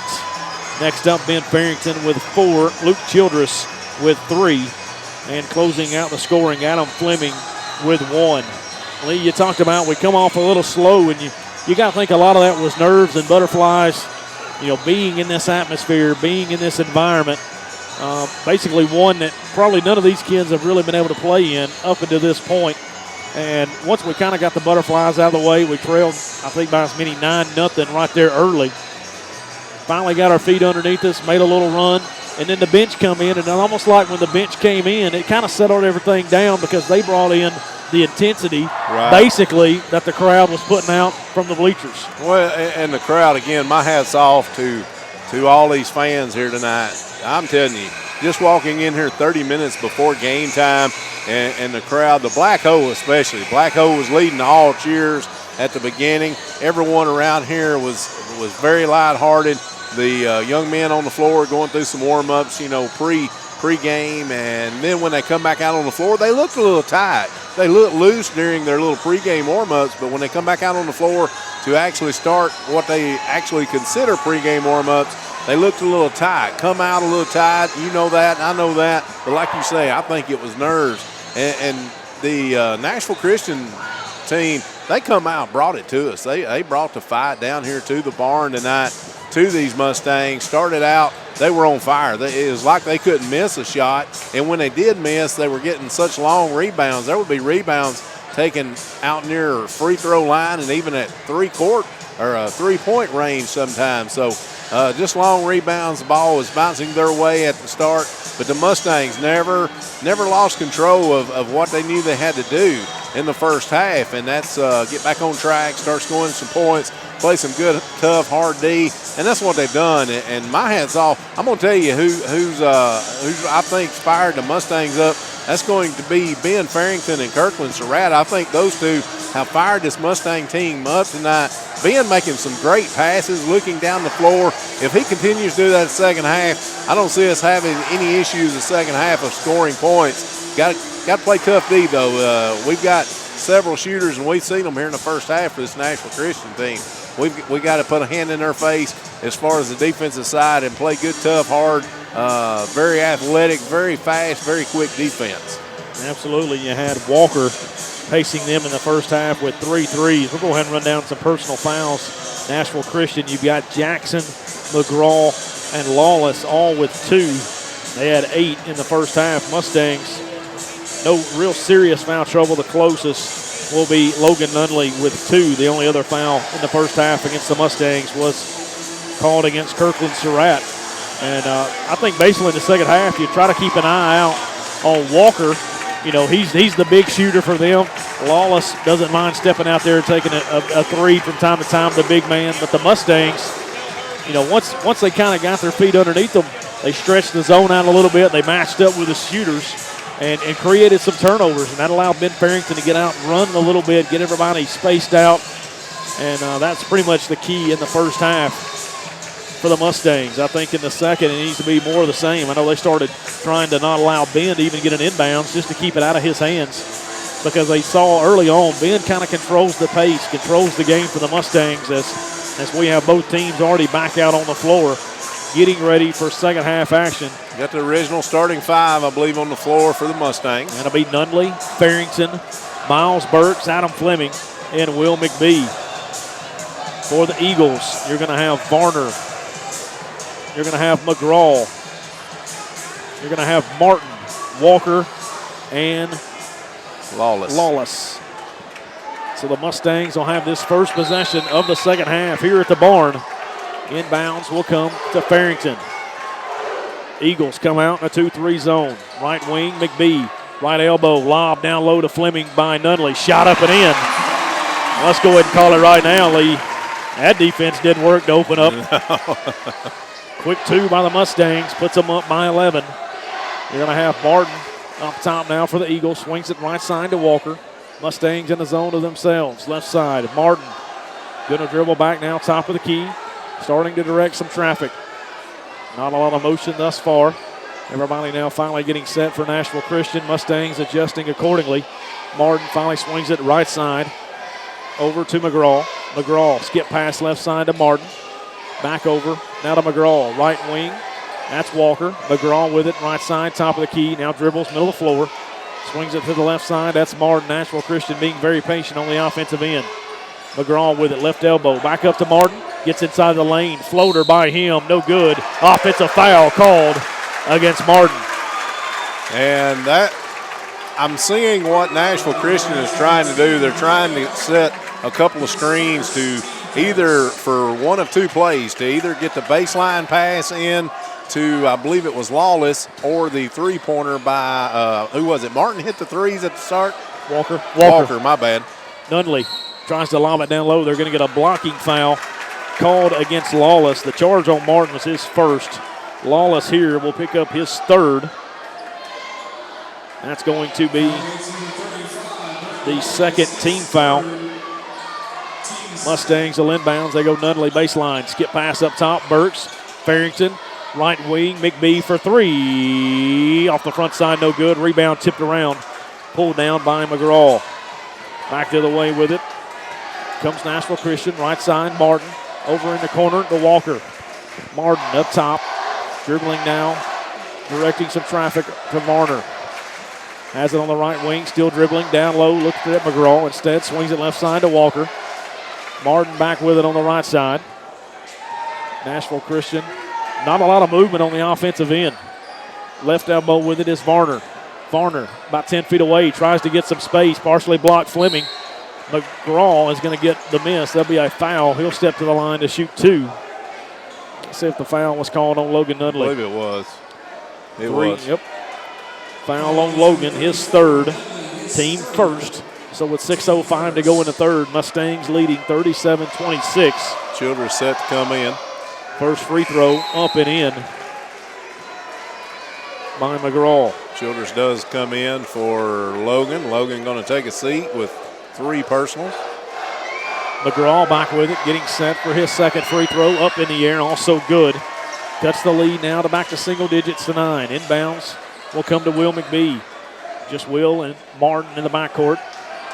Next up, Ben Farrington with 4. Luke Childress with 3. And closing out the scoring, Adam Fleming with 1. Lee, you talked about we come off a little slow, and you got to think a lot of that was nerves and butterflies being in this atmosphere, being in this environment, basically one that probably none of these kids have really been able to play in up until this point. And once we kind of got the Butterflies out of the way, we trailed, I think, by as many 9-0 right there early. Finally got our feet underneath us, made a little run, and then the bench come in, and almost like when the bench came in, it kind of settled everything down because they brought in the intensity, basically, that the crowd was putting out from the bleachers. Well, and the crowd, again, my hat's off to all these fans here tonight. I'm telling you, just walking in here 30 minutes before game time, and the crowd, the Black Hole especially. Black Hole was leading all cheers at the beginning. Everyone around here was very lighthearted. The young men on the floor going through some warm-ups, pre-game, and then when they come back out on the floor, they looked a little tight. They looked loose during their little pre-game warm-ups, but when they come back out on the floor to actually start what they actually consider pre-game warm-ups, they looked a little tight, come out a little tight. You know that, I know that. But like you say, I think it was nerves. And the Nashville Christian team, they come out, brought it to us. They brought the fight down here to the barn tonight to these Mustangs. Started out, they were on fire. It was like they couldn't miss a shot. And when they did miss, they were getting such long rebounds. There would be rebounds taken out near free throw line and even at three-point range sometimes. So just long rebounds. The ball was bouncing their way at the start, but the Mustangs never lost control of what they knew they had to do in the first half, and that's get back on track, start scoring some points, play some good, tough, hard D, and that's what they've done. And my hat's off. I'm going to tell you who's I think fired the Mustangs up. That's going to be Ben Farrington and Kirkland Surratt. I think those two have fired this Mustang team up tonight. Ben making some great passes, looking down the floor. If he continues to do that in the second half, I don't see us having any issues in the second half of scoring points. Got to play tough D, though. We've got several shooters, and we've seen them here in the first half for this Nashville Christian team. We got to put a hand in their face as far as the defensive side and play good, tough, hard, very athletic, very fast, very quick defense. Absolutely. You had Walker pacing them in the first half with 3 threes. We'll go ahead and run down some personal fouls. Nashville Christian, you've got Jackson, McGraw, and Lawless all with 2. They had 8 in the first half. Mustangs, no real serious foul trouble. The closest will be Logan Nunley with 2. The only other foul in the first half against the Mustangs was called against Kirkland Surratt. And I think basically in the second half, you try to keep an eye out on Walker. He's the big shooter for them. Lawless doesn't mind stepping out there and taking a 3 from time to time, the big man. But the Mustangs, once they kind of got their feet underneath them, they stretched the zone out a little bit. They matched up with the shooters and created some turnovers. And that allowed Ben Farrington to get out and run a little bit, get everybody spaced out. And that's pretty much the key in the first half for the Mustangs. I think in the second it needs to be more of the same. I know they started trying to not allow Ben to even get an inbounds just to keep it out of his hands because they saw early on Ben kind of controls the pace, controls the game for the Mustangs as we have both teams already back out on the floor getting ready for second half action. Got the original starting 5, I believe, on the floor for the Mustangs. That'll be Nunley, Farrington, Miles Burks, Adam Fleming, and Will McBee. For the Eagles, you're going to have Varner. You're going to have McGraw. You're going to have Martin, Walker, and Lawless. So the Mustangs will have this first possession of the second half here at the barn. Inbounds will come to Farrington. Eagles come out in a 2-3 zone. Right wing, McBee. Right elbow, lob down low to Fleming by Nunley. Shot up and in. Let's go ahead and call it right now, Lee. That defense didn't work to open up. Quick 2 by the Mustangs, puts them up by 11. You're going to have Martin up top now for the Eagles. Swings it right side to Walker. Mustangs in the zone of themselves. Left side, Martin going to dribble back now, top of the key. Starting to direct some traffic. Not a lot of motion thus far. Everybody now finally getting set for Nashville Christian. Mustangs adjusting accordingly. Martin finally swings it right side over to McGraw. McGraw skip pass left side to Martin. Back over now to McGraw. Right wing. That's Walker. McGraw with it right side, top of the key. Now dribbles middle of the floor. Swings it to the left side. That's Martin. Nashville Christian being very patient on the offensive end. McGraw with it left elbow. Back up to Martin. Gets inside the lane. Floater by him. No good. Offensive foul called against Martin. And that, I'm seeing what Nashville Christian is trying to do. They're trying to set a couple of screens to either, for one of two plays, to either get the baseline pass in to, I believe it was Lawless, or the three-pointer by, who was it? Martin hit the threes at the start? Walker, my bad. Nunley tries to lob it down low. They're going to get a blocking foul called against Lawless. The charge on Martin was his first. Lawless here will pick up his third. That's going to be the second team foul. Mustangs will inbounds. They go Nunley baseline. Skip pass up top. Burks, Farrington, right wing. McBee for three. Off the front side, no good. Rebound tipped around. Pulled down by McGraw. Back to the way with it. Comes Nashville Christian. Right side, Martin. Over in the corner to Walker. Martin up top. Dribbling now. Directing some traffic to Varner. Has it on the right wing. Still dribbling. Down low. Looks at McGraw. Instead swings it left side to Walker. Martin back with it on the right side. Nashville Christian. Not a lot of movement on the offensive end. Left elbow with it is Varner. Varner about 10 feet away. Tries to get some space. Partially blocked Fleming. McGraw is going to get the miss. There'll be a foul. He'll step to the line to shoot two. Let's see if the foul was called on Logan Nunley. I believe it was. It was. Yep. Foul on Logan, his third, team first. So with 6:05 to go in the third, Mustangs leading 37-26. Childress set to come in. First free throw up and in by McGraw. Childress does come in for Logan. Logan going to take a seat with 3 personals. McGraw back with it, getting set for his second free throw. Up in the air, also good. Cuts the lead now to back to single digits to 9. Inbounds will come to Will McBee. Just Will and Martin in the backcourt.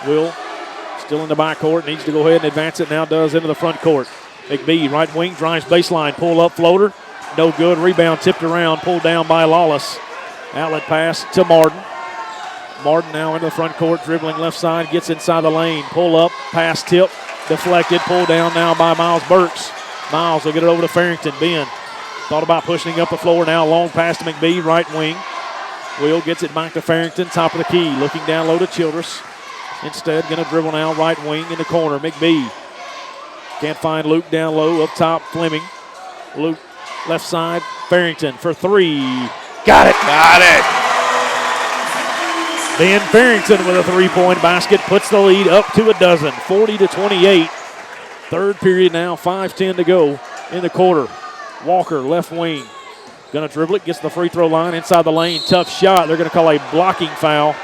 Will still in the backcourt, needs to go ahead and advance it now, does into the front court. McBee, right wing, drives baseline, pull up, floater. No good, rebound tipped around, pulled down by Lawless. Outlet pass to Martin. Martin now into the front court, dribbling left side, gets inside the lane, pull up, pass tip, deflected, pulled down now by Miles Burks. Miles will get it over to Farrington. Ben thought about pushing up the floor now, long pass to McBee, right wing. Will gets it back to Farrington, top of the key, looking down low to Childress. Instead, going to dribble now, right wing in the corner. McBee can't find Luke down low, up top, Fleming. Luke left side, Farrington for three. Got it. Got it. Ben Farrington with a three-point basket puts the lead up to a dozen, 40-28. Third period now, 5:10 to go in the quarter. Walker, left wing. Going to dribble it, gets the free throw line inside the lane. Tough shot. They're going to call a blocking foul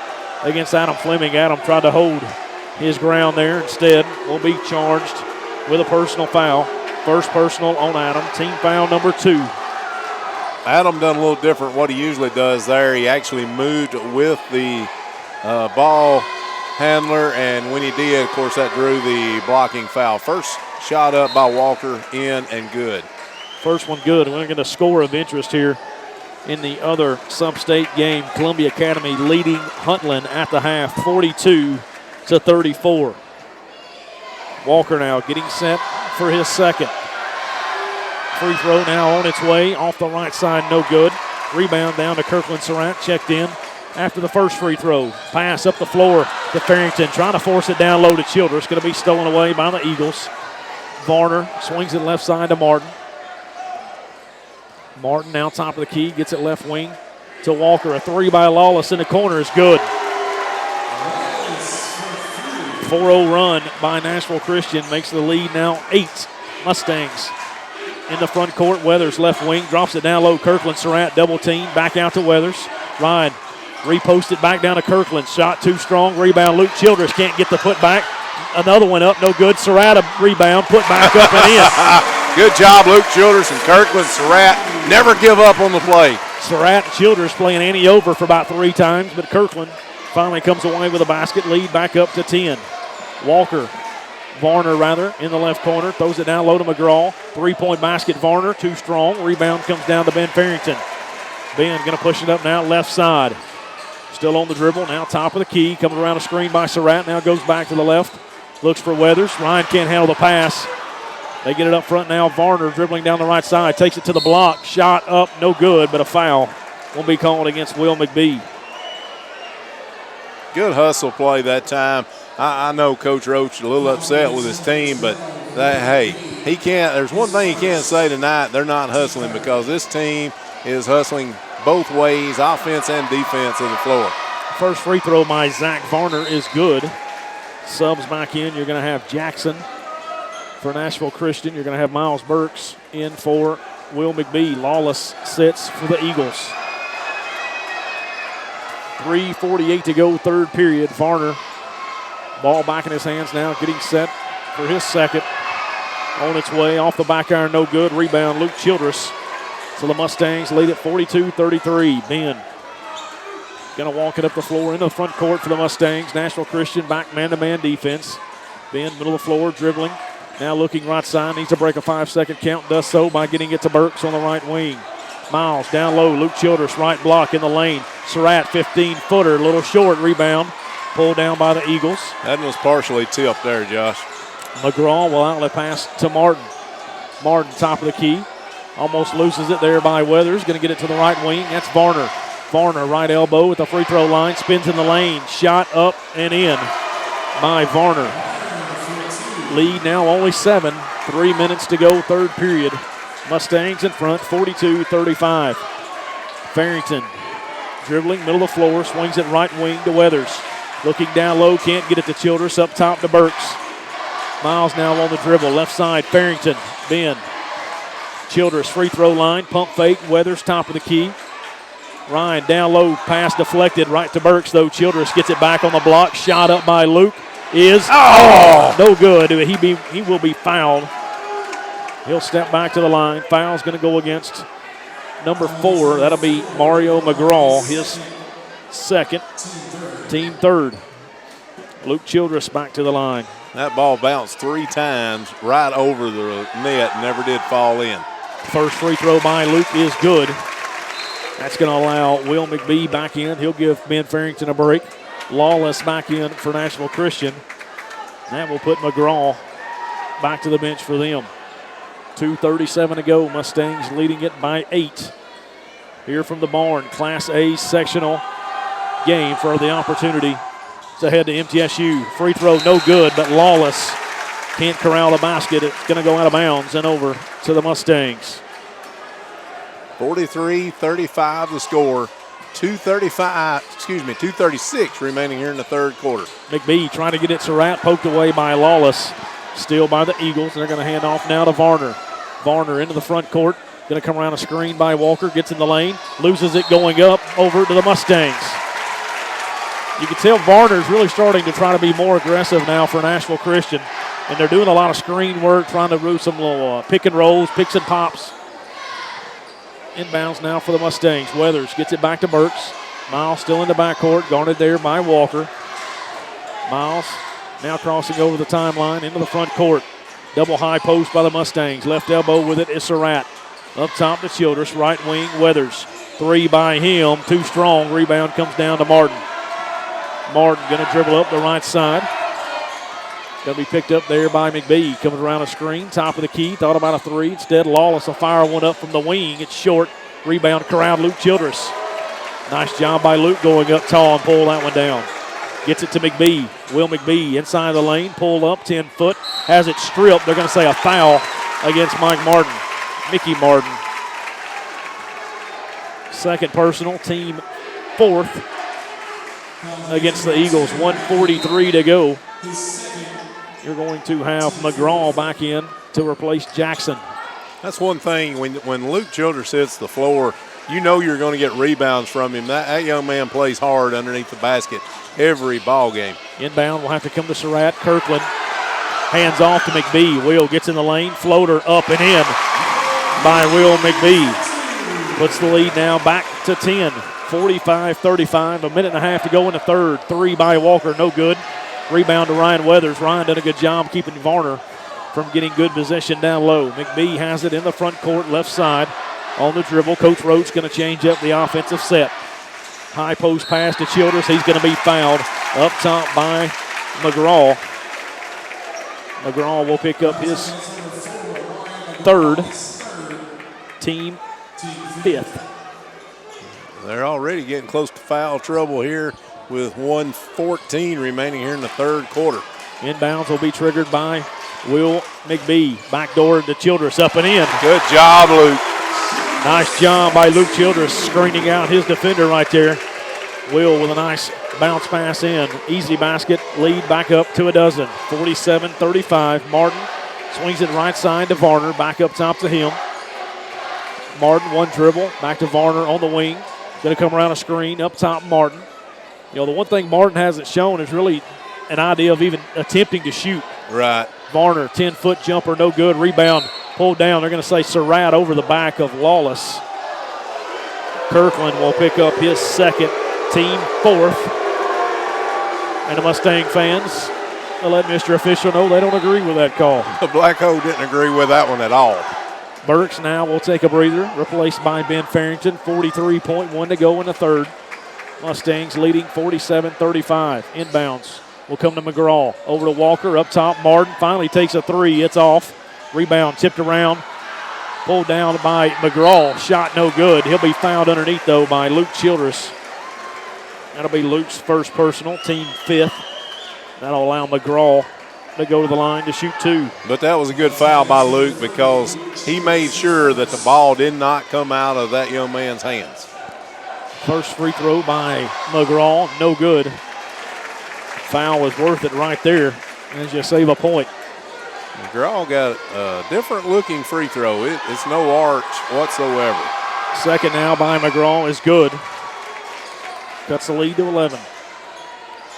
against Adam Fleming. Adam tried to hold his ground there. Instead, will be charged with a personal foul. First personal on Adam. Team foul number 2. Adam done a little different what he usually does there. He actually moved with the ball handler, and when he did, of course, that drew the blocking foul. First shot up by Walker, in and good. First one good. We're going to score of interest here in the other sub-state game. Columbia Academy leading Huntland at the half, 42-34. Walker now getting set for his second. Free throw now on its way. Off the right side, no good. Rebound down to Kirkland Surratt, checked in after the first free throw. Pass up the floor to Farrington, trying to force it down low to Childress. Going to be stolen away by the Eagles. Varner swings it left side to Martin. Martin now top of the key, gets it left wing to Walker. A three by Lawless in the corner is good. 4-0 run by Nashville Christian makes the lead now 8 Mustangs. In the front court, Weathers left wing, drops it down low. Kirkland Surratt double team, back out to Weathers. Ryan reposted back down to Kirkland. Shot too strong, rebound. Luke Childress can't get the put back. Another one up, no good. Surratt a rebound, put back up and in. Good job, Luke Childress and Kirkland Surratt. Never give up on the play. Surratt and Childress playing Annie over for about 3 times, but Kirkland finally comes away with a basket, lead back up to 10. Varner in the left corner, throws it down low to McGraw. 3-point basket, Varner, too strong. Rebound comes down to Ben Farrington. Ben going to push it up now, left side. Still on the dribble, now top of the key, coming around a screen by Surratt, now goes back to the left. Looks for Weathers. Ryan can't handle the pass. They get it up front now. Varner dribbling down the right side. Takes it to the block. Shot up. No good, but a foul will be called against Will McBee. Good hustle play that time. I know Coach Roach is a little upset with his team, but hey, he can't. There's one thing he can't say tonight. They're not hustling, because this team is hustling both ways, offense and defense of the floor. First free throw by Zach Varner is good. Subs back in. You're going to have Jackson for Nashville Christian. You're going to have Miles Burks in for Will McBee. Lawless sits for the Eagles. 3:48 to go, third period. Varner, ball back in his hands now, getting set for his second. On its way, off the back iron, no good. Rebound, Luke Childress. So the Mustangs lead at 42-33. Ben going to walk it up the floor into the front court for the Mustangs. Nashville Christian back man-to-man defense. Ben, middle of the floor, dribbling. Now looking right side, needs to break a 5-second count. Does so by getting it to Burks on the right wing. Miles down low, Luke Childress, right block in the lane. Surratt, 15-footer, a little short, rebound. Pulled down by the Eagles. That was partially tipped there, Josh. McGraw will outlet pass to Martin. Martin, top of the key. Almost loses it there by Weathers. Going to get it to the right wing. That's Varner. Varner, right elbow at the free throw line. Spins in the lane. Shot up and in by Varner. Lead now only 7. 3 minutes to go, third period. Mustangs in front, 42-35. Farrington dribbling, middle of the floor. Swings it right wing to Weathers. Looking down low, can't get it to Childress. Up top to Burks. Miles now on the dribble. Left side, Farrington. Ben. Childress, free throw line. Pump fake. Weathers, top of the key. Ryan down low. Pass deflected right to Burks, though. Childress gets it back on the block. Shot up by Luke. Is no good. He will be fouled. He'll step back to the line. Foul's going to go against number 4. That'll be Mario McGraw, his second, team third. Luke Childress back to the line. That ball bounced 3 times right over the net, never did fall in. First free throw by Luke is good. That's going to allow Will McBee back in. He'll give Ben Farrington a break. Lawless back in for Nashville Christian. That will put McGraw back to the bench for them. 2:37 to go. Mustangs leading it by 8. Here from the barn, Class A sectional game for the opportunity to head to MTSU. Free throw no good, but Lawless can't corral the basket. It's going to go out of bounds and over to the Mustangs. 43-35 the score. 2:36 remaining here in the third quarter. McBee trying to get it to Surratt, poked away by Lawless. Still by the Eagles. They're going to hand off now to Varner. Varner into the front court. Going to come around a screen by Walker. Gets in the lane. Loses it going up over to the Mustangs. You can tell Varner's really starting to try to be more aggressive now for Nashville Christian. And they're doing a lot of screen work, trying to do some little pick and rolls, picks and pops. Inbounds now for the Mustangs. Weathers gets it back to Burks. Miles still in the backcourt. Guarded there by Walker. Miles now crossing over the timeline into the front court. Double high post by the Mustangs. Left elbow with it is Surratt. Up top to Childress. Right wing, Weathers. 3 by him. Too strong. Rebound comes down to Martin. Martin going to dribble up the right side. Going to be picked up there by McBee. Coming around a screen. Top of the key. Thought about a 3. Instead, Lawless will fire one up from the wing. It's short. Rebound corralled Luke Childress. Nice job by Luke going up tall and pull that one down. Gets it to McBee. Will McBee inside the lane. Pulled up 10 foot. Has it stripped. They're going to say a foul against Mike Martin. Mickey Martin. Second personal. Team 4th against the Eagles. 1:43 to go. You're going to have McGraw back in to replace Jackson. That's one thing. When Luke Childress hits the floor, you know you're going to get rebounds from him. That young man plays hard underneath the basket every ball game. Inbound will have to come to Surratt. Kirkland hands off to McBee. Will gets in the lane. Floater up and in by Will McBee. Puts the lead now back to 10. 45-35. A minute and a half to go in the third. 3 by Walker. No good. Rebound to Ryan Weathers. Ryan did a good job keeping Varner from getting good position down low. McBee has it in the front court, left side. On the dribble, Coach Roach going to change up the offensive set. High post pass to Childress. He's going to be fouled up top by McGraw. McGraw will pick up his third, team fifth. They're already getting close to foul trouble here with 1:14 remaining here in the third quarter. Inbounds will be triggered by Will McBee. Backdoor to Childress, up and in. Good job, Luke. Nice job by Luke Childress, screening out his defender right there. Will with a nice bounce pass in. Easy basket, lead back up to a dozen. 47-35. Martin swings it right side to Varner, back up top to him. Martin, one dribble, back to Varner on the wing. Going to come around a screen, up top Martin. You know, the one thing Martin hasn't shown is really an idea of even attempting to shoot. Right. Varner, 10-foot jumper, no good. Rebound pulled down. They're going to say Surratt over the back of Lawless. Kirkland will pick up his second, team fourth. And the Mustang fans, they'll let Mr. Official know they don't agree with that call. The Black Hole didn't agree with that one at all. Burks now will take a breather, replaced by Ben Farrington. 43.1 to go in the third. Mustangs leading 47-35. Inbounds will come to McGraw. Over to Walker, up top. Martin finally takes a three. It's off. Rebound tipped around. Pulled down by McGraw. Shot no good. He'll be fouled underneath, though, by Luke Childress. That'll be Luke's first personal, team fifth. That'll allow McGraw to go to the line to shoot two. But that was a good foul by Luke because he made sure that the ball did not come out of that young man's hands. First free throw by McGraw, no good. Foul was worth it right there as you save a point. McGraw got a different looking free throw. It's no arch whatsoever. Second now by McGraw is good. Cuts the lead to 11.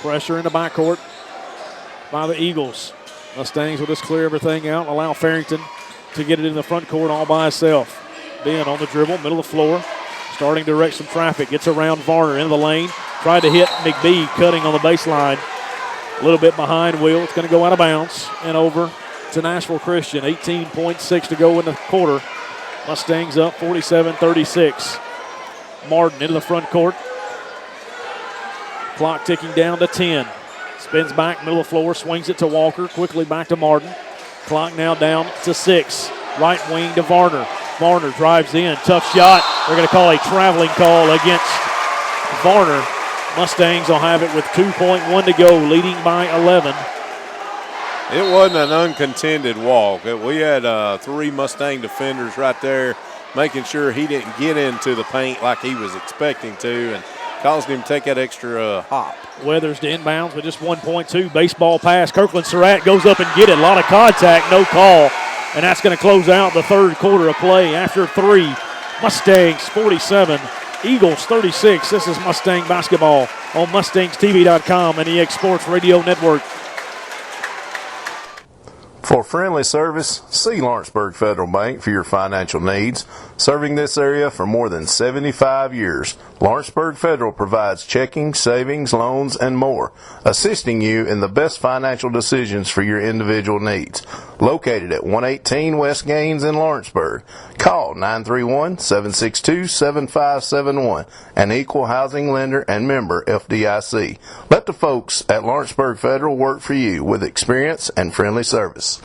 Pressure in the backcourt by the Eagles. Mustangs will just clear everything out and allow Farrington to get it in the front court all by himself. Ben on the dribble, middle of the floor, starting to direct some traffic. Gets around Varner into the lane. Tried to hit McBee, cutting on the baseline. A little bit behind Will. It's going to go out of bounds and over to Nashville Christian. 18.6 to go in the quarter. Mustangs up 47-36. Martin into the front court. Clock ticking down to 10. Spins back, middle of the floor, swings it to Walker. Quickly back to Martin. Clock now down to 6. Right wing to Varner. Varner drives in. Tough shot. They're going to call a traveling call against Varner. Mustangs will have it with 2.1 to go, leading by 11. It wasn't an uncontended walk. We had 3 Mustang defenders right there making sure he didn't get into the paint like he was expecting to and caused him to take that extra hop. Weathers to inbounds with just 1.2. Baseball pass. Kirkland Surratt goes up and get it. A lot of contact, no call. And that's going to close out the third quarter of play after 3. Mustangs 47, Eagles 36. This is Mustang basketball on MustangsTV.com and the X Sports Radio Network. For friendly service, see Lawrenceburg Federal Bank for your financial needs. Serving this area for more than 75 years, Lawrenceburg Federal provides checking, savings, loans, and more, assisting you in the best financial decisions for your individual needs. Located at 118 West Gaines in Lawrenceburg. Call 931-762-7571, an equal housing lender and member FDIC. Let the folks at Lawrenceburg Federal work for you with experience and friendly service.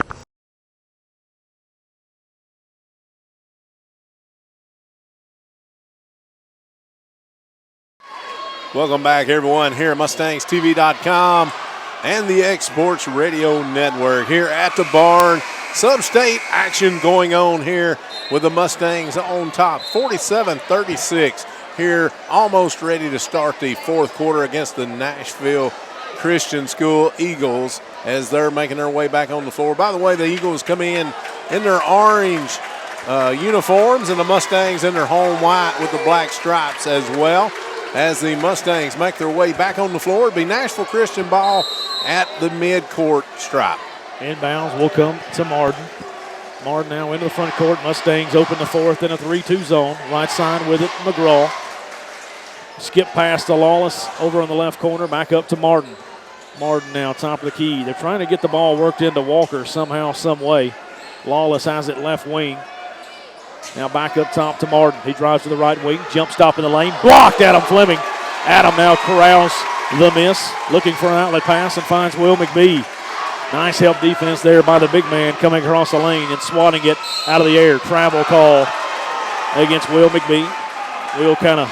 Welcome back, everyone, here at MustangsTV.com and the X Sports Radio Network here at the barn. Sub-state action going on here with the Mustangs on top, 47-36 here, almost ready to start the fourth quarter against the Nashville Christian School Eagles as they're making their way back on the floor. By the way, the Eagles come in their orange uniforms and the Mustangs in their home white with the black stripes as well. As the Mustangs make their way back on the floor, it'll be Nashville Christian ball at the midcourt stripe. Inbounds will come to Martin. Martin now into the front court. Mustangs open the fourth in a 3-2 zone. Right side with it, McGraw. Skip past to Lawless over on the left corner, back up to Martin. Martin now top of the key. They're trying to get the ball worked into Walker somehow, some way. Lawless has it left wing. Now back up top to Martin. He drives to the right wing. Jump stop in the lane. Blocked Adam Fleming. Adam now corrals the miss. Looking for an outlet pass and finds Will McBee. Nice help defense there by the big man coming across the lane and swatting it out of the air. Travel call against Will McBee. Will kind of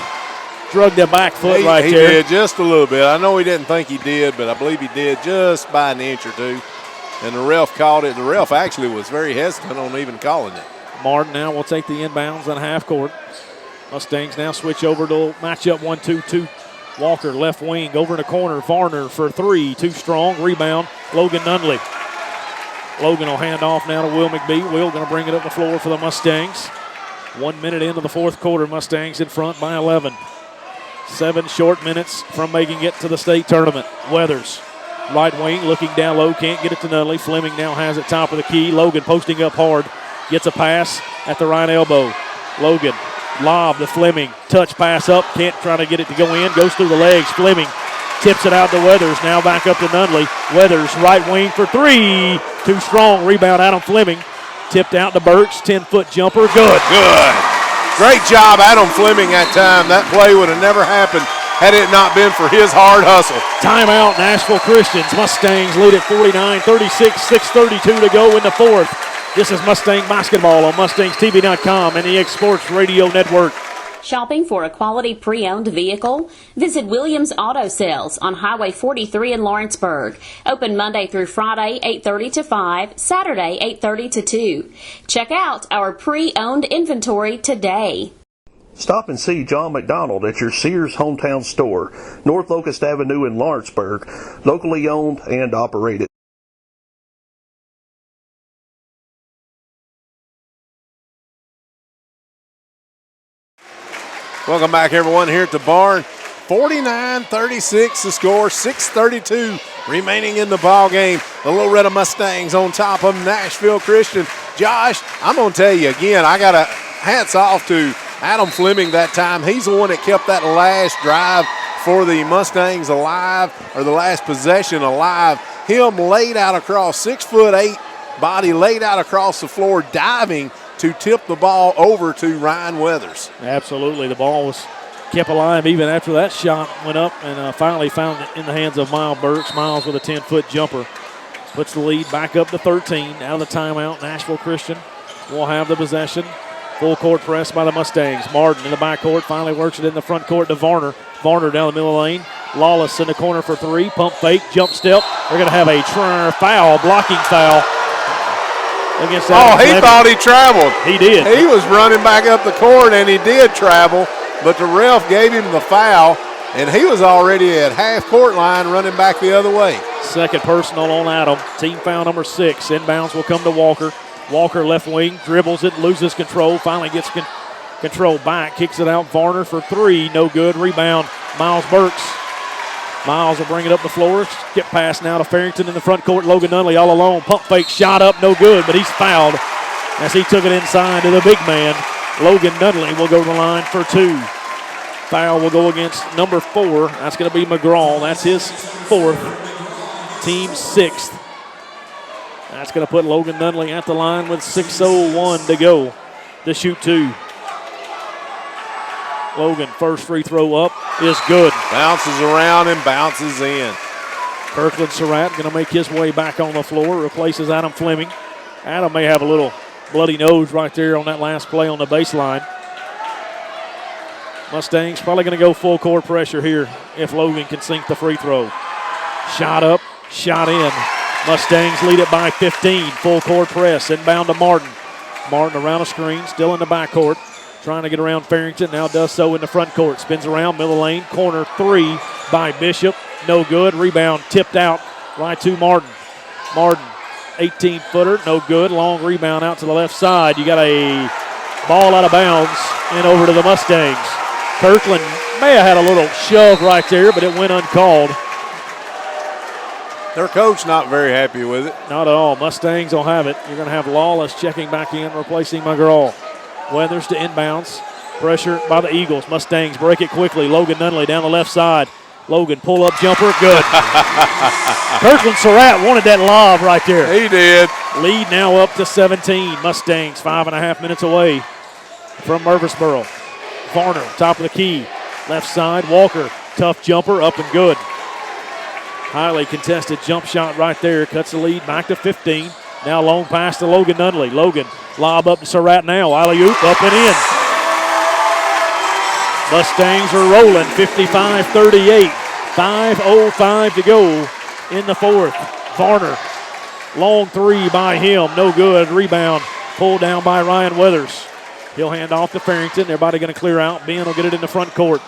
drug the back foot right he there. He did just a little bit. I know he didn't think he did, but I believe he did just by an inch or two. And the ref called it. The ref actually was very hesitant on even calling it. Martin now will take the inbounds on half court. Mustangs now switch over to matchup 1-2-2. Walker left wing over in the corner. Varner for three. Too strong. Rebound. Logan Nunley. Logan will hand off now to Will McBee. Will going to bring it up the floor for the Mustangs. 1 minute into the fourth quarter. Mustangs in front by 11. 7 short minutes from making it to the state tournament. Weathers. Right wing looking down low. Can't get it to Nunley. Fleming now has it top of the key. Logan posting up hard. Gets a pass at the right elbow. Logan. Lob to Fleming. Touch pass up. Can't try to get it to go in. Goes through the legs. Fleming tips it out to Weathers. Now back up to Nunley. Weathers right wing for three. Too strong. Rebound Adam Fleming. Tipped out to Burks. 10-foot jumper. Good. Good. Great job, Adam Fleming, that time. That play would have never happened had it not been for his hard hustle. Timeout, Nashville Christians. Mustangs lead at 49-36. 6:32 to go in the fourth. This is Mustang basketball on MustangsTV.com and the X Sports Radio Network. Shopping for a quality pre-owned vehicle? Visit Williams Auto Sales on Highway 43 in Lawrenceburg. Open Monday through Friday, 8:30 to 5, Saturday, 8:30 to 2. Check out our pre-owned inventory today. Stop and see John McDonald at your Sears hometown store, North Locust Avenue in Lawrenceburg, locally owned and operated. Welcome back, everyone, here at the barn. 49-36 the score, 6:32 remaining in the ball game. The Loretta Mustangs on top of Nashville Christian. Josh, I'm going to tell you again, I got a hats off to Adam Fleming that time. He's the one that kept that last drive for the Mustangs alive, or the last possession alive. Him laid out across, 6'8", body laid out across the floor, diving to tip the ball over to Ryan Weathers. Absolutely. The ball was kept alive even after that shot went up and finally found it in the hands of Miles Burks. Miles with a 10-foot jumper. Puts the lead back up to 13. Out of the timeout, Nashville Christian will have the possession. Full court press by the Mustangs. Martin in the backcourt finally works it in the front court to Varner. Varner down the middle of the lane. Lawless in the corner for three. Pump fake, jump step. They're going to have a foul, blocking foul. Against he thought he traveled. He did. He was running back up the court, and he did travel, but the ref gave him the foul, and he was already at half-court line running back the other way. Second personal on Adam. Team foul number 6. Inbounds will come to Walker. Walker left wing, dribbles it, loses control, finally gets control back, kicks it out. Varner for three, no good. Rebound, Miles Burks. Miles will bring it up the floor. Skip pass now to Farrington in the front court. Logan Nunley all alone. Pump fake, shot up, no good, but he's fouled as he took it inside to the big man. Logan Nunley will go to the line for two. Foul will go against number 4. That's going to be McGraw. That's his 4th. Team 6th. That's going to put Logan Nunley at the line with 6:01 to go to shoot two. Logan, first free throw up is good. Bounces around and bounces in. Kirkland Surratt going to make his way back on the floor, replaces Adam Fleming. Adam may have a little bloody nose right there on that last play on the baseline. Mustangs probably going to go full court pressure here if Logan can sink the free throw. Shot up, shot in. Mustangs lead it by 15. Full court press, inbound to Martin. Martin around a screen, still in the backcourt. Trying to get around Farrington, now does so in the front court. Spins around, middle lane, corner three by Bishop. No good, rebound tipped out right to Martin. Martin, 18-footer, no good. Long rebound out to the left side. You got a ball out of bounds and over to the Mustangs. Kirkland may have had a little shove right there, but it went uncalled. Their coach not very happy with it. Not at all. Mustangs will have it. You're going to have Lawless checking back in, replacing McGraw. Weathers to inbounds. Pressure by the Eagles. Mustangs break it quickly. Logan Nunley down the left side. Logan pull-up jumper. Good. Kirkland Surratt wanted that lob right there. He did. Lead now up to 17. Mustangs 5.5 minutes away from Murfreesboro. Varner, top of the key. Left side, Walker. Tough jumper, up and good. Highly contested jump shot right there. Cuts the lead back to 15. Now long pass to Logan Nunley. Logan lob up to Surratt now. Alley-oop up and in. Mustangs are rolling 55-38. 5:05 to go in the fourth. Varner, long three by him. No good. Rebound pulled down by Ryan Weathers. He'll hand off to Farrington. Everybody going to clear out. Ben will get it in the front court.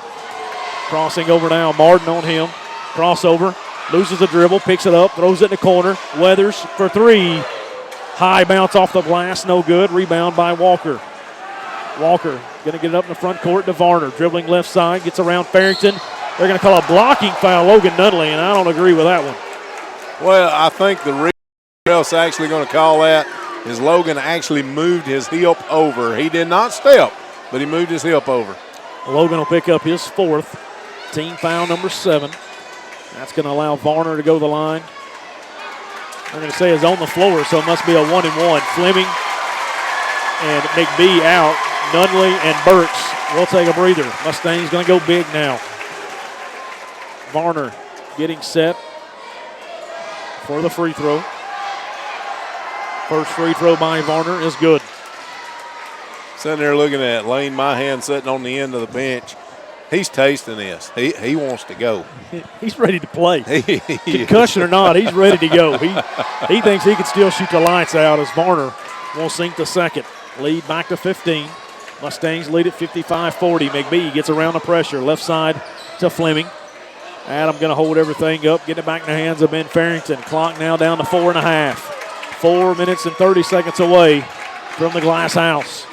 Crossing over now. Martin on him. Crossover. Loses the dribble. Picks it up. Throws it in the corner. Weathers for three. High bounce off the glass. No good. Rebound by Walker. Walker going to get it up in the front court to Varner. Dribbling left side. Gets around Farrington. They're going to call a blocking foul, Logan Nunley, and I don't agree with that one. Well, I think the ref's actually going to call that is Logan actually moved his hip over. He did not step, but he moved his hip over. Logan will pick up his fourth. Team foul number 7. That's going to allow Varner to go to the line. They're going to say it's on the floor, so it must be a 1-and-1. Fleming and McBee out. Nunley and Burks will take a breather. Mustangs going to go big now. Varner getting set for the free throw. First free throw by Varner is good. Sitting there looking at Lane Mahan sitting on the end of the bench. He's tasting this. He wants to go. He's ready to play. Concussion or not, he's ready to go. He thinks he can still shoot the lights out as Varner will sink the second. Lead back to 15. Mustangs lead at 55-40. McBee gets around the pressure. Left side to Fleming. Adam going to hold everything up, get it back in the hands of Ben Farrington. Clock now down to 4.5. 4 minutes and 30 seconds away from the glass house.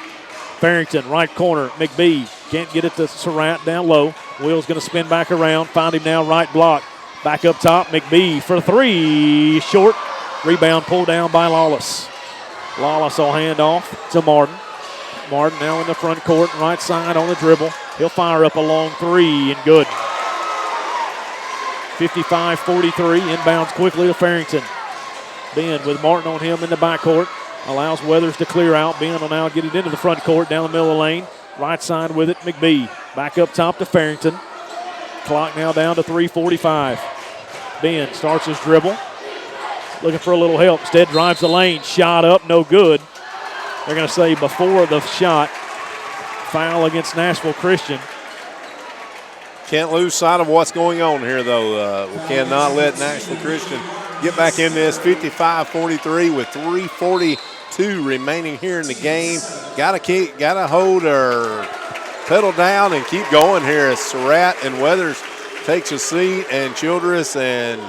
Farrington, right corner. McBee can't get it to Surratt down low. Will's going to spin back around. Find him now, right block. Back up top, McBee for three. Short. Rebound pulled down by Lawless. Lawless will hand off to Martin. Martin now in the front court, right side on the dribble. He'll fire up a long three and good. 55-43, inbounds quickly to Farrington. Ben with Martin on him in the backcourt. Allows Weathers to clear out. Ben will now get it into the front court down the middle of the lane. Right side with it, McBee. Back up top to Farrington. Clock now down to 3:45. Ben starts his dribble. Looking for a little help. Instead drives the lane. Shot up, no good. They're going to say before the shot, foul against Nashville Christian. Can't lose sight of what's going on here, though. We cannot let Nashville Christian get back in this. 55-43 with 3:42 remaining here in the game. Got to hold or pedal down and keep going here as Surratt and Weathers takes a seat and Childress and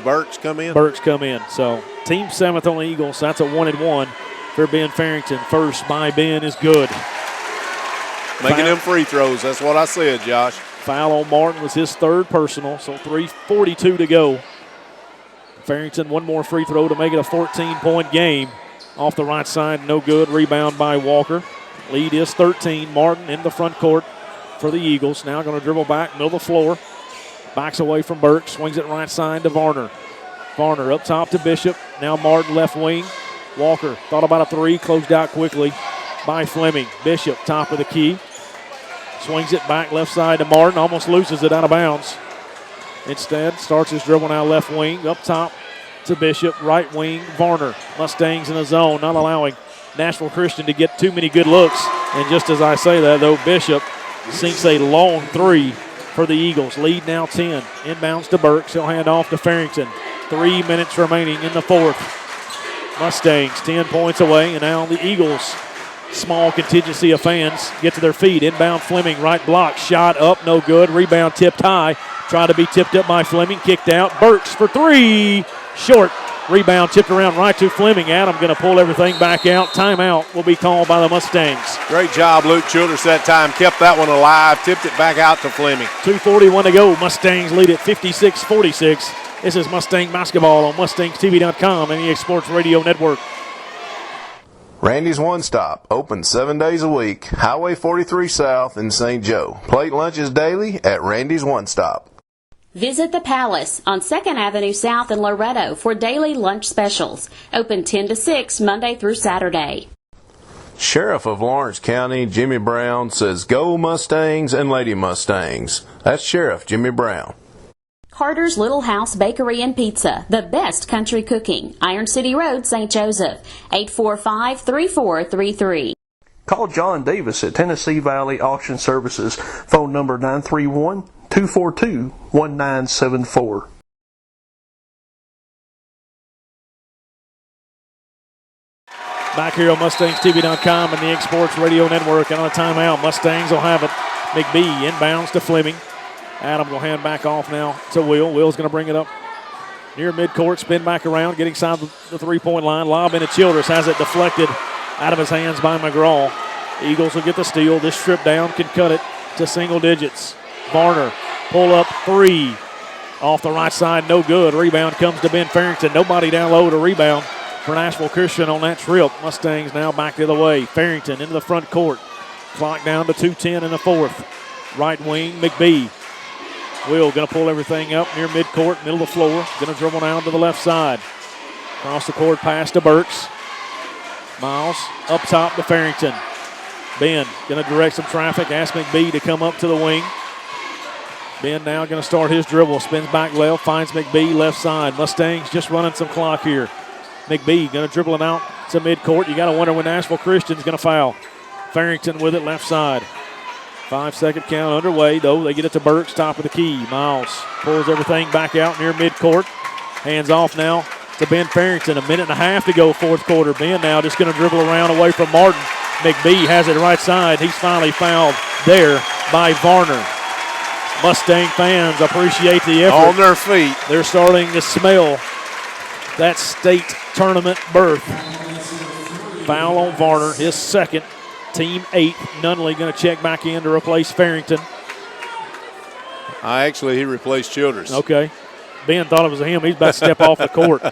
Burks come in. Burks come in. So team 7th on the Eagles. That's a 1-and-1 for Ben Farrington. First by Ben is good. Making them free throws. That's what I said, Josh. Foul on Martin was his third personal, so 3:42 to go. Farrington, one more free throw to make it a 14-point game. Off the right side, no good. Rebound by Walker. Lead is 13. Martin in the front court for the Eagles. Now going to dribble back, middle of the floor. Backs away from Burke, swings it right side to Varner. Varner up top to Bishop. Now Martin left wing. Walker thought about a three, closed out quickly by Fleming. Bishop top of the key. Swings it back left side to Martin. Almost loses it out of bounds. Instead, starts his dribble now left wing. Up top to Bishop. Right wing, Varner. Mustangs in the zone, not allowing Nashville Christian to get too many good looks. And just as I say that, though, Bishop sinks a long three for the Eagles. Lead now 10. Inbounds to Burks. He'll hand off to Farrington. 3 minutes remaining in the fourth. Mustangs 10 points away, and now the Eagles, small contingency of fans, get to their feet. Inbound Fleming, right block, shot up, no good. Rebound tipped high. Tried to be tipped up by Fleming, kicked out. Burks for three, short. Rebound tipped around right to Fleming. Adam going to pull everything back out. Timeout will be called by the Mustangs. Great job, Luke Childress that time. Kept that one alive, tipped it back out to Fleming. 2:41 to go. Mustangs lead at 56-46. This is Mustang basketball on MustangsTV.com and the Sports Radio Network. Randy's One Stop, open 7 days a week. Highway 43 South in St. Joe. Plate lunches daily at Randy's One Stop. Visit the Palace on 2nd Avenue South in Loretto for daily lunch specials. Open 10 to 6 Monday through Saturday. Sheriff of Lawrence County, Jimmy Brown, says go Mustangs and Lady Mustangs. That's Sheriff Jimmy Brown. Carter's Little House Bakery and Pizza, the best country cooking. Iron City Road, St. Joseph, 845-3433. Call John Davis at Tennessee Valley Auction Services, phone number 931-242-1974. Back here on MustangsTV.com and the X Sports Radio Network, and on a timeout, Mustangs will have it. McBee inbounds to Fleming. Adam will hand back off now to Will. Will's going to bring it up near midcourt, spin back around, get inside the three-point line. Lob into Childress, has it deflected out of his hands by McGraw. Eagles will get the steal. This trip down can cut it to single digits. Varner, pull up three. Off the right side, no good. Rebound comes to Ben Farrington. Nobody down low to rebound for Nashville Christian on that trip. Mustangs now back the other way. Farrington into the front court. Clock down to 2:10 in the fourth. Right wing, McBee. Will going to pull everything up near midcourt, middle of the floor. Going to dribble down to the left side. Across the court, pass to Burks. Miles up top to Farrington. Ben going to direct some traffic. Ask McBee to come up to the wing. Ben now going to start his dribble. Spins back left, finds McBee left side. Mustangs just running some clock here. McBee going to dribble it out to midcourt. You got to wonder when Nashville Christian's going to foul. Farrington with it left side. 5-second count underway, though. They get it to Burks, top of the key. Miles pulls everything back out near midcourt. Hands off now to Ben Farrington. A minute and a half to go, fourth quarter. Ben now just going to dribble around away from Martin. McBee has it right side. He's finally fouled there by Varner. Mustang fans appreciate the effort. On their feet. They're starting to smell that state tournament berth. Foul on Varner, his second. Team 8. Nunley going to check back in to replace Farrington. He replaced Childress. Okay. Ben thought it was him. He's about to step off the court.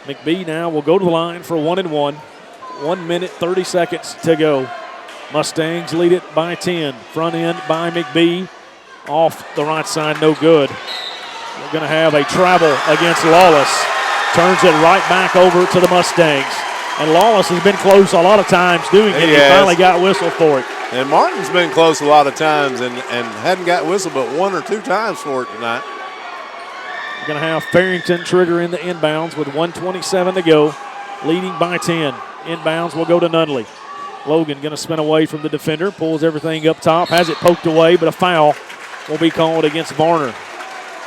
McBee now will go to the line for 1-1. 1 minute, 30 seconds to go. Mustangs lead it by 10. Front end by McBee. Off the right side, no good. We're going to have a travel against Lawless. Turns it right back over to the Mustangs. And Lawless has been close a lot of times doing it. He finally got whistled for it. And Martin's been close a lot of times and hadn't got whistled but 1 or 2 times for it tonight. We're going to have Farrington triggering the inbounds with 1:27 to go, leading by 10. Inbounds will go to Nunley. Logan going to spin away from the defender, pulls everything up top, has it poked away, but a foul will be called against Varner.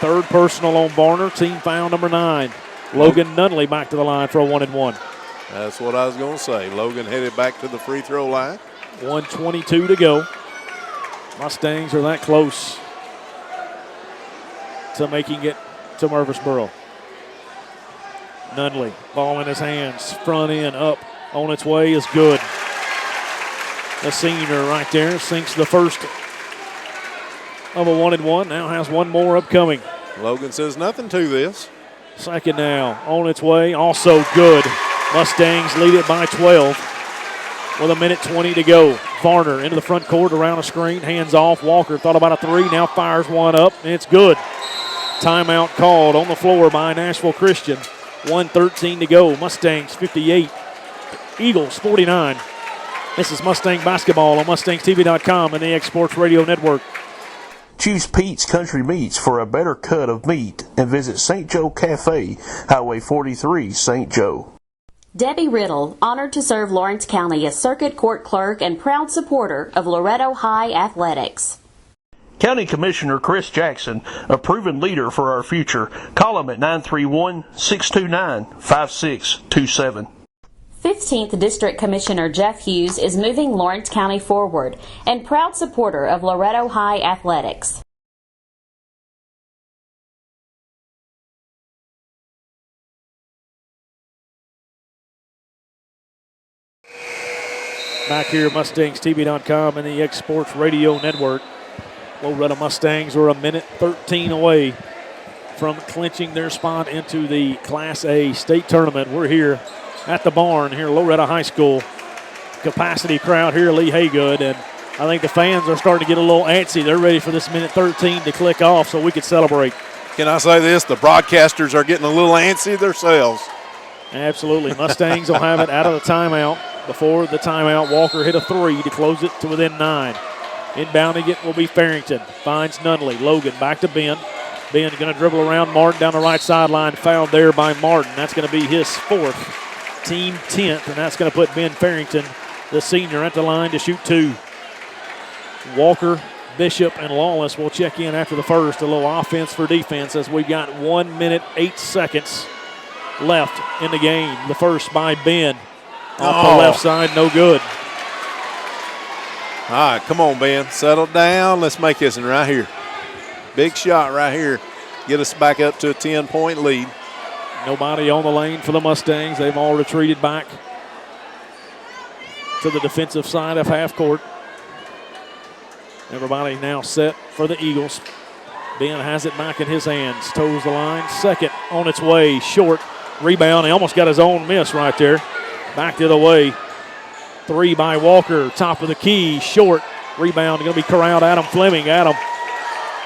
Third personal on Varner, team foul number 9. Logan Nunley back to the line for a 1-1. That's what I was going to say. Logan headed back to the free throw line. 1:22 to go. Mustangs are that close to making it to Murfreesboro. Nunley, ball in his hands, front end up, on its way is good. The senior right there sinks the first of a 1-1. Now has one more upcoming. Logan says nothing to this. Second now, on its way, also good. Mustangs lead it by 12 with 1:20 to go. Varner into the front court around a screen, hands off. Walker thought about a three, now fires one up, and it's good. Timeout called on the floor by Nashville Christian. 1:13 to go. Mustangs 58, Eagles 49. This is Mustang basketball on MustangsTV.com and the X Sports Radio Network. Choose Pete's Country Meats for a better cut of meat and visit St. Joe Cafe, Highway 43, St. Joe. Debbie Riddle, honored to serve Lawrence County as Circuit Court Clerk and proud supporter of Loretto High Athletics. County Commissioner Chris Jackson, a proven leader for our future. Call him at 931-629-5627. 15th District Commissioner Jeff Hughes is moving Lawrence County forward and proud supporter of Loretto High Athletics. Back here, MustangsTV.com and the X Sports Radio Network. Loretto Mustangs are 1:13 away from clinching their spot into the Class A state tournament. We're here at the barn here at Loretto High School. Capacity crowd here at Lee Haygood, and I think the fans are starting to get a little antsy. They're ready for this 1:13 to click off so we can celebrate. Can I say this? The broadcasters are getting a little antsy themselves. Absolutely. Mustangs will have it out of the timeout. Before the timeout, Walker hit a three to close it to within 9. Inbounding it will be Farrington. Finds Nunley. Logan back to Ben. Ben going to dribble around Martin down the right sideline. Fouled there by Martin. That's going to be his 4th, team 10th, and that's going to put Ben Farrington, the senior, at the line to shoot 2. Walker, Bishop, and Lawless will check in after the first. A little offense for defense as we've got 1 minute, 8 seconds left in the game. The first by Ben. Off the left side, no good. All right, come on, Ben. Settle down. Let's make this one right here. Big shot right here. Get us back up to a 10-point lead. Nobody on the lane for the Mustangs. They've all retreated back to the defensive side of half court. Everybody now set for the Eagles. Ben has it back in his hands. Toes the line. Second on its way. Short. Rebound. He almost got his own miss right there. Back the other way. 3 by Walker. Top of the key. Short. Rebound. Going to be corralled. Adam Fleming. Adam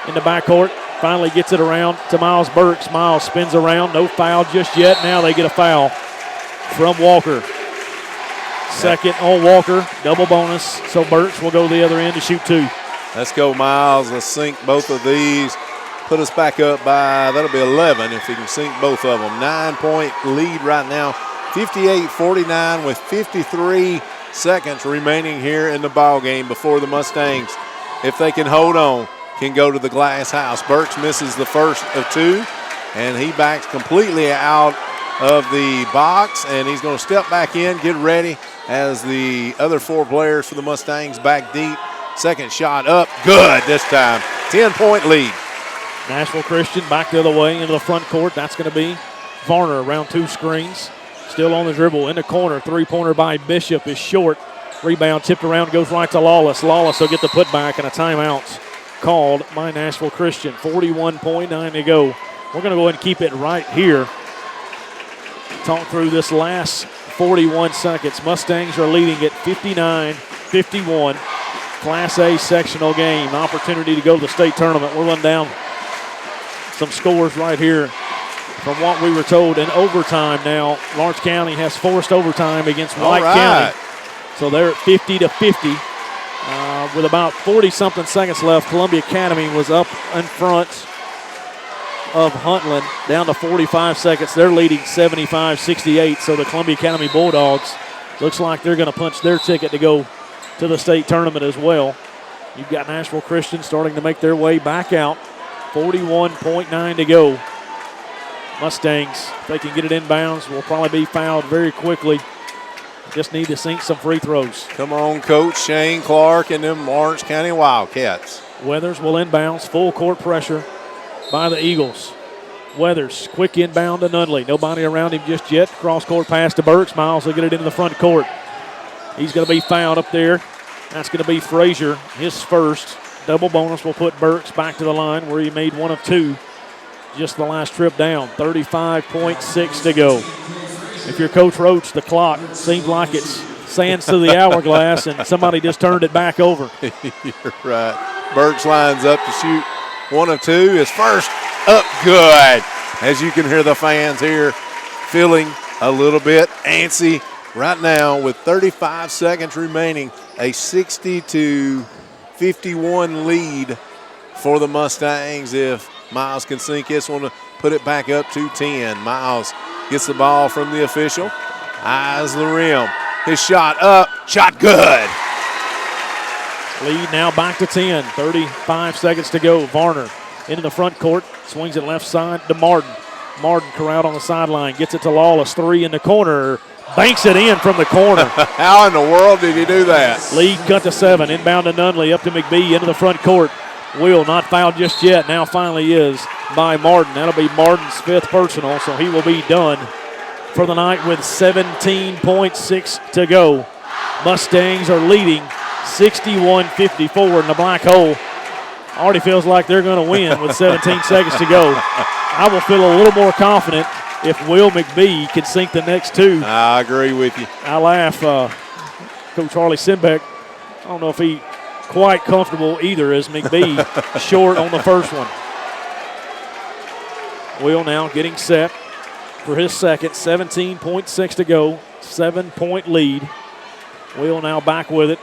in the backcourt. Finally gets it around to Miles Burks. Miles spins around. No foul just yet. Now they get a foul from Walker. Second on Walker. Double bonus. So Burks will go the other end to shoot 2. Let's go, Miles. Let's sink both of these. Put us back up by, that'll be 11 if he can sink both of them. 9-point lead right now. 58-49 with 53 seconds remaining here in the ball game before the Mustangs, if they can hold on, can go to the glass house. Burks misses the first of 2, and he backs completely out of the box, and he's going to step back in, get ready as the other 4 players for the Mustangs back deep. Second shot up, good this time. 10-point lead. Nashville Christian back the other way into the front court. That's going to be Varner around 2 screens. Still on the dribble in the corner. 3-pointer by Bishop is short. Rebound tipped around, goes right to Lawless. Lawless will get the putback and a timeout called by Nashville Christian. 41.9 to go. We're going to go ahead and keep it right here. Talk through this last 41 seconds. Mustangs are leading at 59-51. Class A sectional game. Opportunity to go to the state tournament. We're running down some scores right here from what we were told in overtime now. Lawrence County has forced overtime against White County. So they're at 50-50. With about 40-something seconds left, Columbia Academy was up in front of Huntland, down to 45 seconds. They're leading 75-68. So the Columbia Academy Bulldogs looks like they're going to punch their ticket to go to the state tournament as well. You've got Nashville Christian starting to make their way back out. 41.9 to go. Mustangs, if they can get it inbounds, will probably be fouled very quickly. Just need to sink some free throws. Come on, Coach Shane Clark and them Lawrence County Wildcats. Weathers will inbounds. Full court pressure by the Eagles. Weathers, quick inbound to Nunley. Nobody around him just yet. Cross-court pass to Burks. Miles will get it into the front court. He's going to be fouled up there. That's going to be Frazier, his first. Double bonus will put Burks back to the line where he made 1 of 2 just the last trip down. 35.6 to go. If you're Coach Roach, the clock seems like it's sands to the hourglass and somebody just turned it back over. You're right. Burks lines up to shoot 1 of 2. His first up good. As you can hear the fans here feeling a little bit antsy right now with 35 seconds remaining. A 60-51 lead for the Mustangs if Miles can sink this one to put it back up to 10. Miles gets the ball from the official. Eyes the rim. His shot up. Shot good. Lead now back to 10. 35 seconds to go. Varner into the front court. Swings it left side to Martin. Martin corralled on the sideline. Gets it to Lawless. 3 in the corner. Banks it in from the corner. How in the world did he do that? Lead cut to 7. Inbound to Nunley. Up to McBee into the front court. Will not fouled just yet. Now finally is by Martin. That'll be Martin's 5th personal, so he will be done for the night with 17.6 to go. Mustangs are leading 61-54 in the black hole. Already feels like they're going to win with 17 seconds to go. I will feel a little more confident if Will McBee can sink the next 2. I agree with you. I laugh. Coach Harley Simbeck, I don't know if he quite comfortable either as McBee short on the first one. Will now getting set for his second. 17.6 to go. 7-point lead. Will now back with it.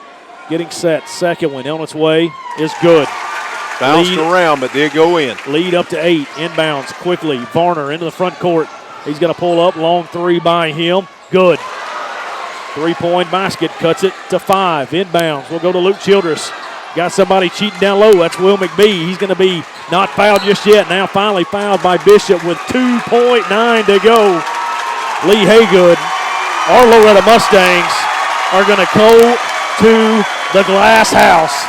getting set. Second one on its way is good. Bounced around, but did go in. Lead up to 8. Inbounds quickly. Varner into the front court. He's going to pull up. Long three by him. Good. 3-point basket. Cuts it to 5. Inbounds. We'll go to Luke Childress. Got somebody cheating down low. That's Will McBee. He's going to be not fouled just yet. Now finally fouled by Bishop with 2.9 to go. Lee Haygood, our Loretta Mustangs, are going to go to the Glass House.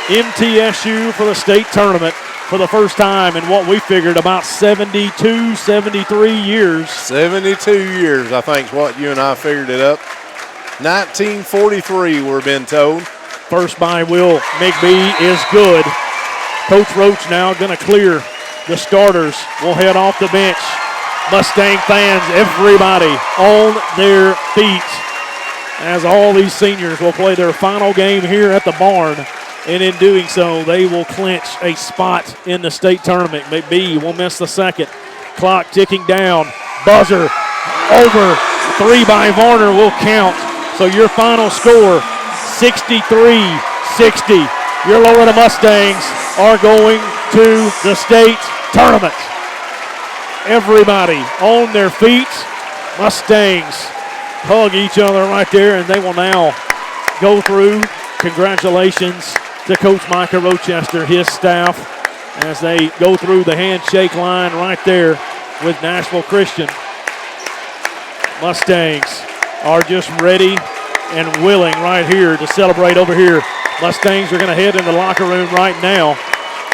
MTSU for the state tournament for the first time in what we figured about 72, 73 years. 72 years, I think, is what you and I figured it up. 1943, we're being told. First by Will McBee is good. Coach Roach now going to clear the starters. Will head off the bench. Mustang fans, everybody on their feet, as all these seniors will play their final game here at the barn. And in doing so, they will clinch a spot in the state tournament. McBee will miss the second. Clock ticking down. Buzzer over. 3 by Varner will count. So your final score, 63-60. Your Loretta Mustangs are going to the state tournament. Everybody on their feet. Mustangs hug each other right there, and they will now go through. Congratulations to Coach Micah Rochester, his staff, as they go through the handshake line right there with Nashville Christian. Mustangs are just ready and willing right here to celebrate over here. Mustangs are going to head in the locker room right now.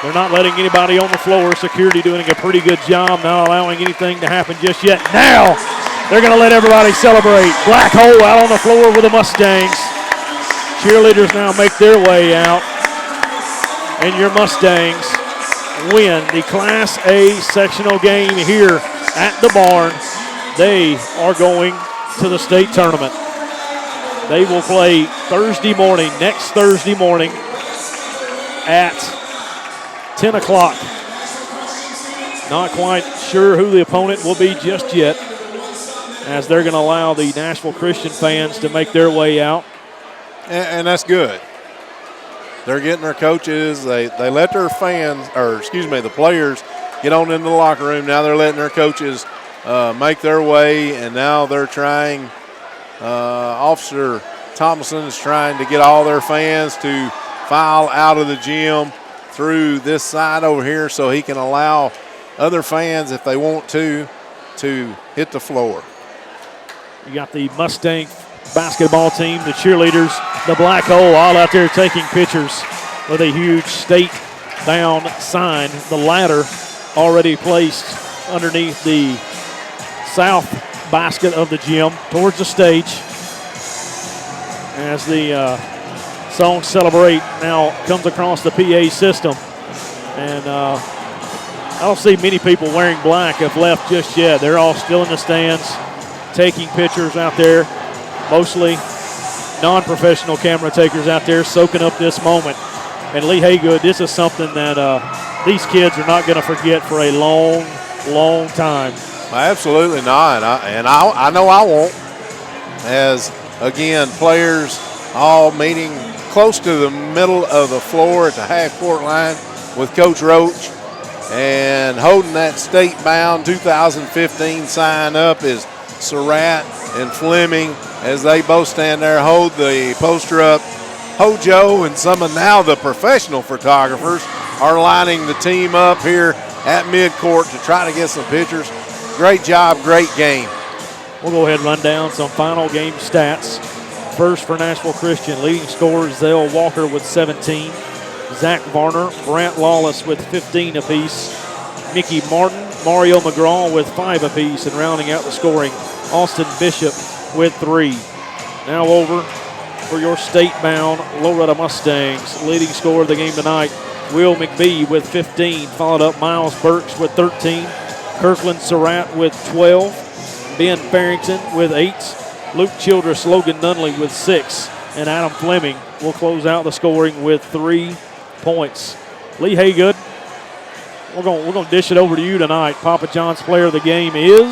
They're not letting anybody on the floor. Security doing a pretty good job, not allowing anything to happen just yet. Now they're going to let everybody celebrate. Black Hole out on the floor with the Mustangs. Cheerleaders now make their way out. And your Mustangs win the Class A sectional game here at the barn. They are going to the state tournament. They will play Thursday morning, next Thursday morning at 10 o'clock. Not quite sure who the opponent will be just yet, as they're going to allow the Nashville Christian fans to make their way out. And that's good. They're getting their coaches. They let their fans, the players get on into the locker room. Now they're letting their coaches make their way, and now they're trying. Officer Thompson is trying to get all their fans to file out of the gym through this side over here so he can allow other fans, if they want to hit the floor. You got the Mustang basketball team, the cheerleaders, the Black Hole, all out there taking pictures with a huge state-bound sign. The ladder already placed underneath the south basket of the gym towards the stage. As the song Celebrate now comes across the PA system. And I don't see many people wearing black have left just yet. They're all still in the stands taking pictures out there. Mostly non-professional camera takers out there soaking up this moment. And Lee Haygood, this is something that these kids are not going to forget for a long, long time. Absolutely not. I know I won't. As, again, players all meeting close to the middle of the floor at the half-court line with Coach Roach. And holding that state-bound 2015 sign up is Surratt and Fleming, as they both stand there, hold the poster up. Hojo and some of now the professional photographers are lining the team up here at midcourt to try to get some pictures. Great job, great game. We'll go ahead and run down some final game stats. First for Nashville Christian, leading scorers Zale Walker with 17, Zach Varner, Brant Lawless with 15 apiece, Mickey Martin, Mario McGraw with 5 apiece, and rounding out the scoring, Austin Bishop with 3. Now over for your state-bound Loretta Mustangs. Leading scorer of the game tonight, Will McBee with 15, followed up Miles Burks with 13, Kirkland Surratt with 12, Ben Farrington with 8, Luke Childress, Logan Nunley with 6, and Adam Fleming will close out the scoring with 3 points. Lee Haygood, we're gonna dish it over to you tonight. Papa John's player of the game is?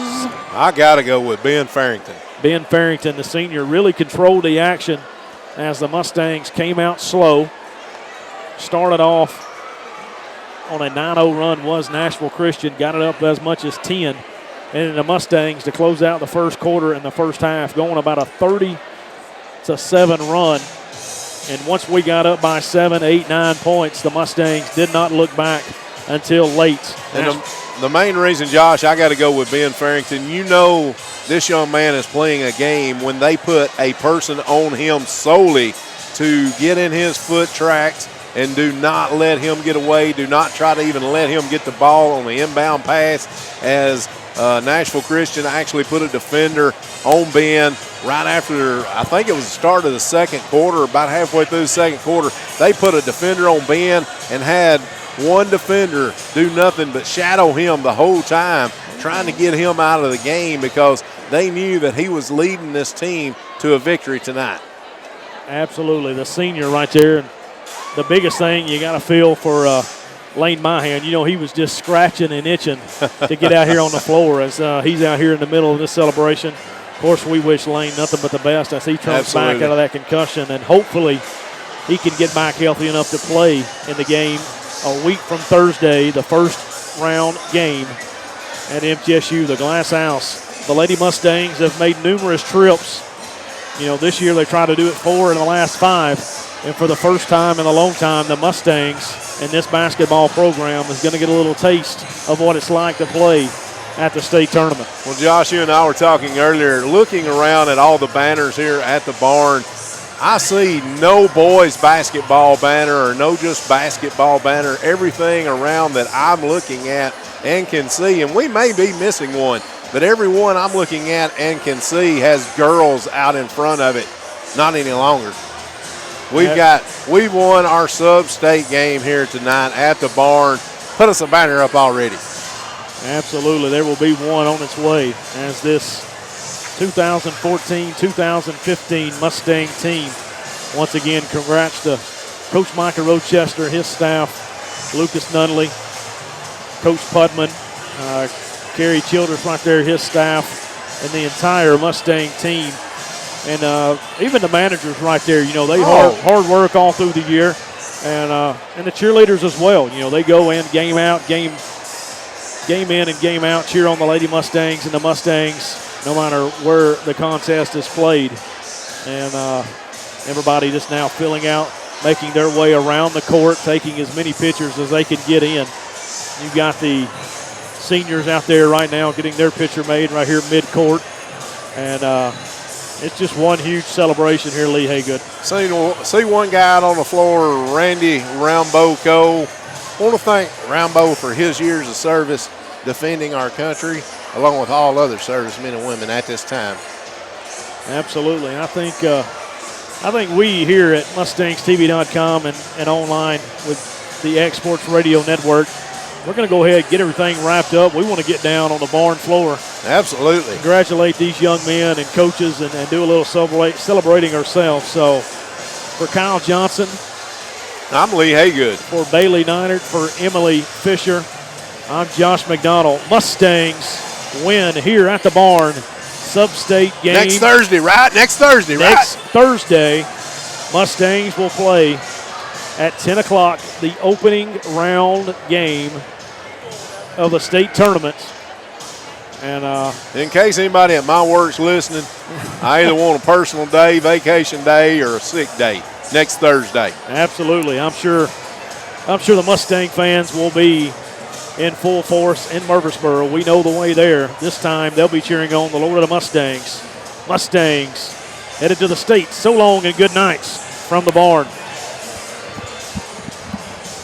I got to go with Ben Farrington. Ben Farrington, the senior, really controlled the action as the Mustangs came out slow. Started off on a 9-0 run was Nashville Christian, got it up as much as 10. And the Mustangs to close out the first quarter and the first half, going about a 30-7 run. And once we got up by 7, 8, 9 points, the Mustangs did not look back until late. And the main reason, Josh, I got to go with Ben Farrington. You know this young man is playing a game when they put a person on him solely to get in his foot tracks and do not let him get away. Do not try to even let him get the ball on the inbound pass, as Nashville Christian actually put a defender on Ben right after, I think it was the start of the second quarter, about halfway through the second quarter. They put a defender on Ben and had one defender do nothing but shadow him the whole time, trying to get him out of the game because they knew that he was leading this team to a victory tonight. Absolutely. The senior right there. And the biggest thing you got to feel for Lane Mahan, you know, he was just scratching and itching to get out here on the floor as he's out here in the middle of this celebration. Of course, we wish Lane nothing but the best as he turns back out of that concussion, and hopefully he can get back healthy enough to play in the game a week from Thursday, the first round game at MTSU, the Glass House. The Lady Mustangs have made numerous trips. You know, this year they tried to do it 4 in the last 5. And for the first time in a long time, the Mustangs in this basketball program is going to get a little taste of what it's like to play at the state tournament. Well, Josh, you and I were talking earlier, looking around at all the banners here at the barn, I see no boys basketball banner or no just basketball banner. Everything around that I'm looking at and can see, and we may be missing one, but every one I'm looking at and can see has girls out in front of it. Not any longer. We've won our sub-state game here tonight at the barn. Put us a banner up already. Absolutely. There will be one on its way as this 2014-2015 Mustang team. Once again, congrats to Coach Micah Rochester, his staff, Lucas Nunley, Coach Putman, Kerry Childress right there, his staff, and the entire Mustang team. And even the managers right there, you know, they hard work all through the year. And the cheerleaders as well. You know, they go in, game out, game in and game out, cheer on the Lady Mustangs and the Mustangs, no matter where the contest is played. And everybody just now filling out, making their way around the court, taking as many pictures as they can get in. You've got the seniors out there right now getting their picture made right here mid-court. And it's just one huge celebration here, Lee Haygood. See one guy out on the floor, Randy Rambo Cole. I want to thank Rambo for his years of service defending our country, along with all other servicemen and women at this time. Absolutely. And I think we here at MustangsTV.com and online with the X Sports Radio Network, we're going to go ahead and get everything wrapped up. We want to get down on the barn floor. Absolutely. Congratulate these young men and coaches and do a little celebrating ourselves. So for Kyle Johnson, I'm Lee Haygood. For Bailey Neinert, for Emily Fisher, I'm Josh McDonald. Mustangs win here at the barn. Sub-state game. Next Thursday, right? Next Thursday. Mustangs will play at 10 o'clock, the opening round game of the state tournament. And in case anybody at my work's listening, I either want a personal day, vacation day, or a sick day next Thursday. Absolutely. I'm sure the Mustang fans will be in full force in Murfreesboro. We know the way there. This time they'll be cheering on the Lord of the Mustangs. Mustangs headed to the state. So long and good nights from the barn.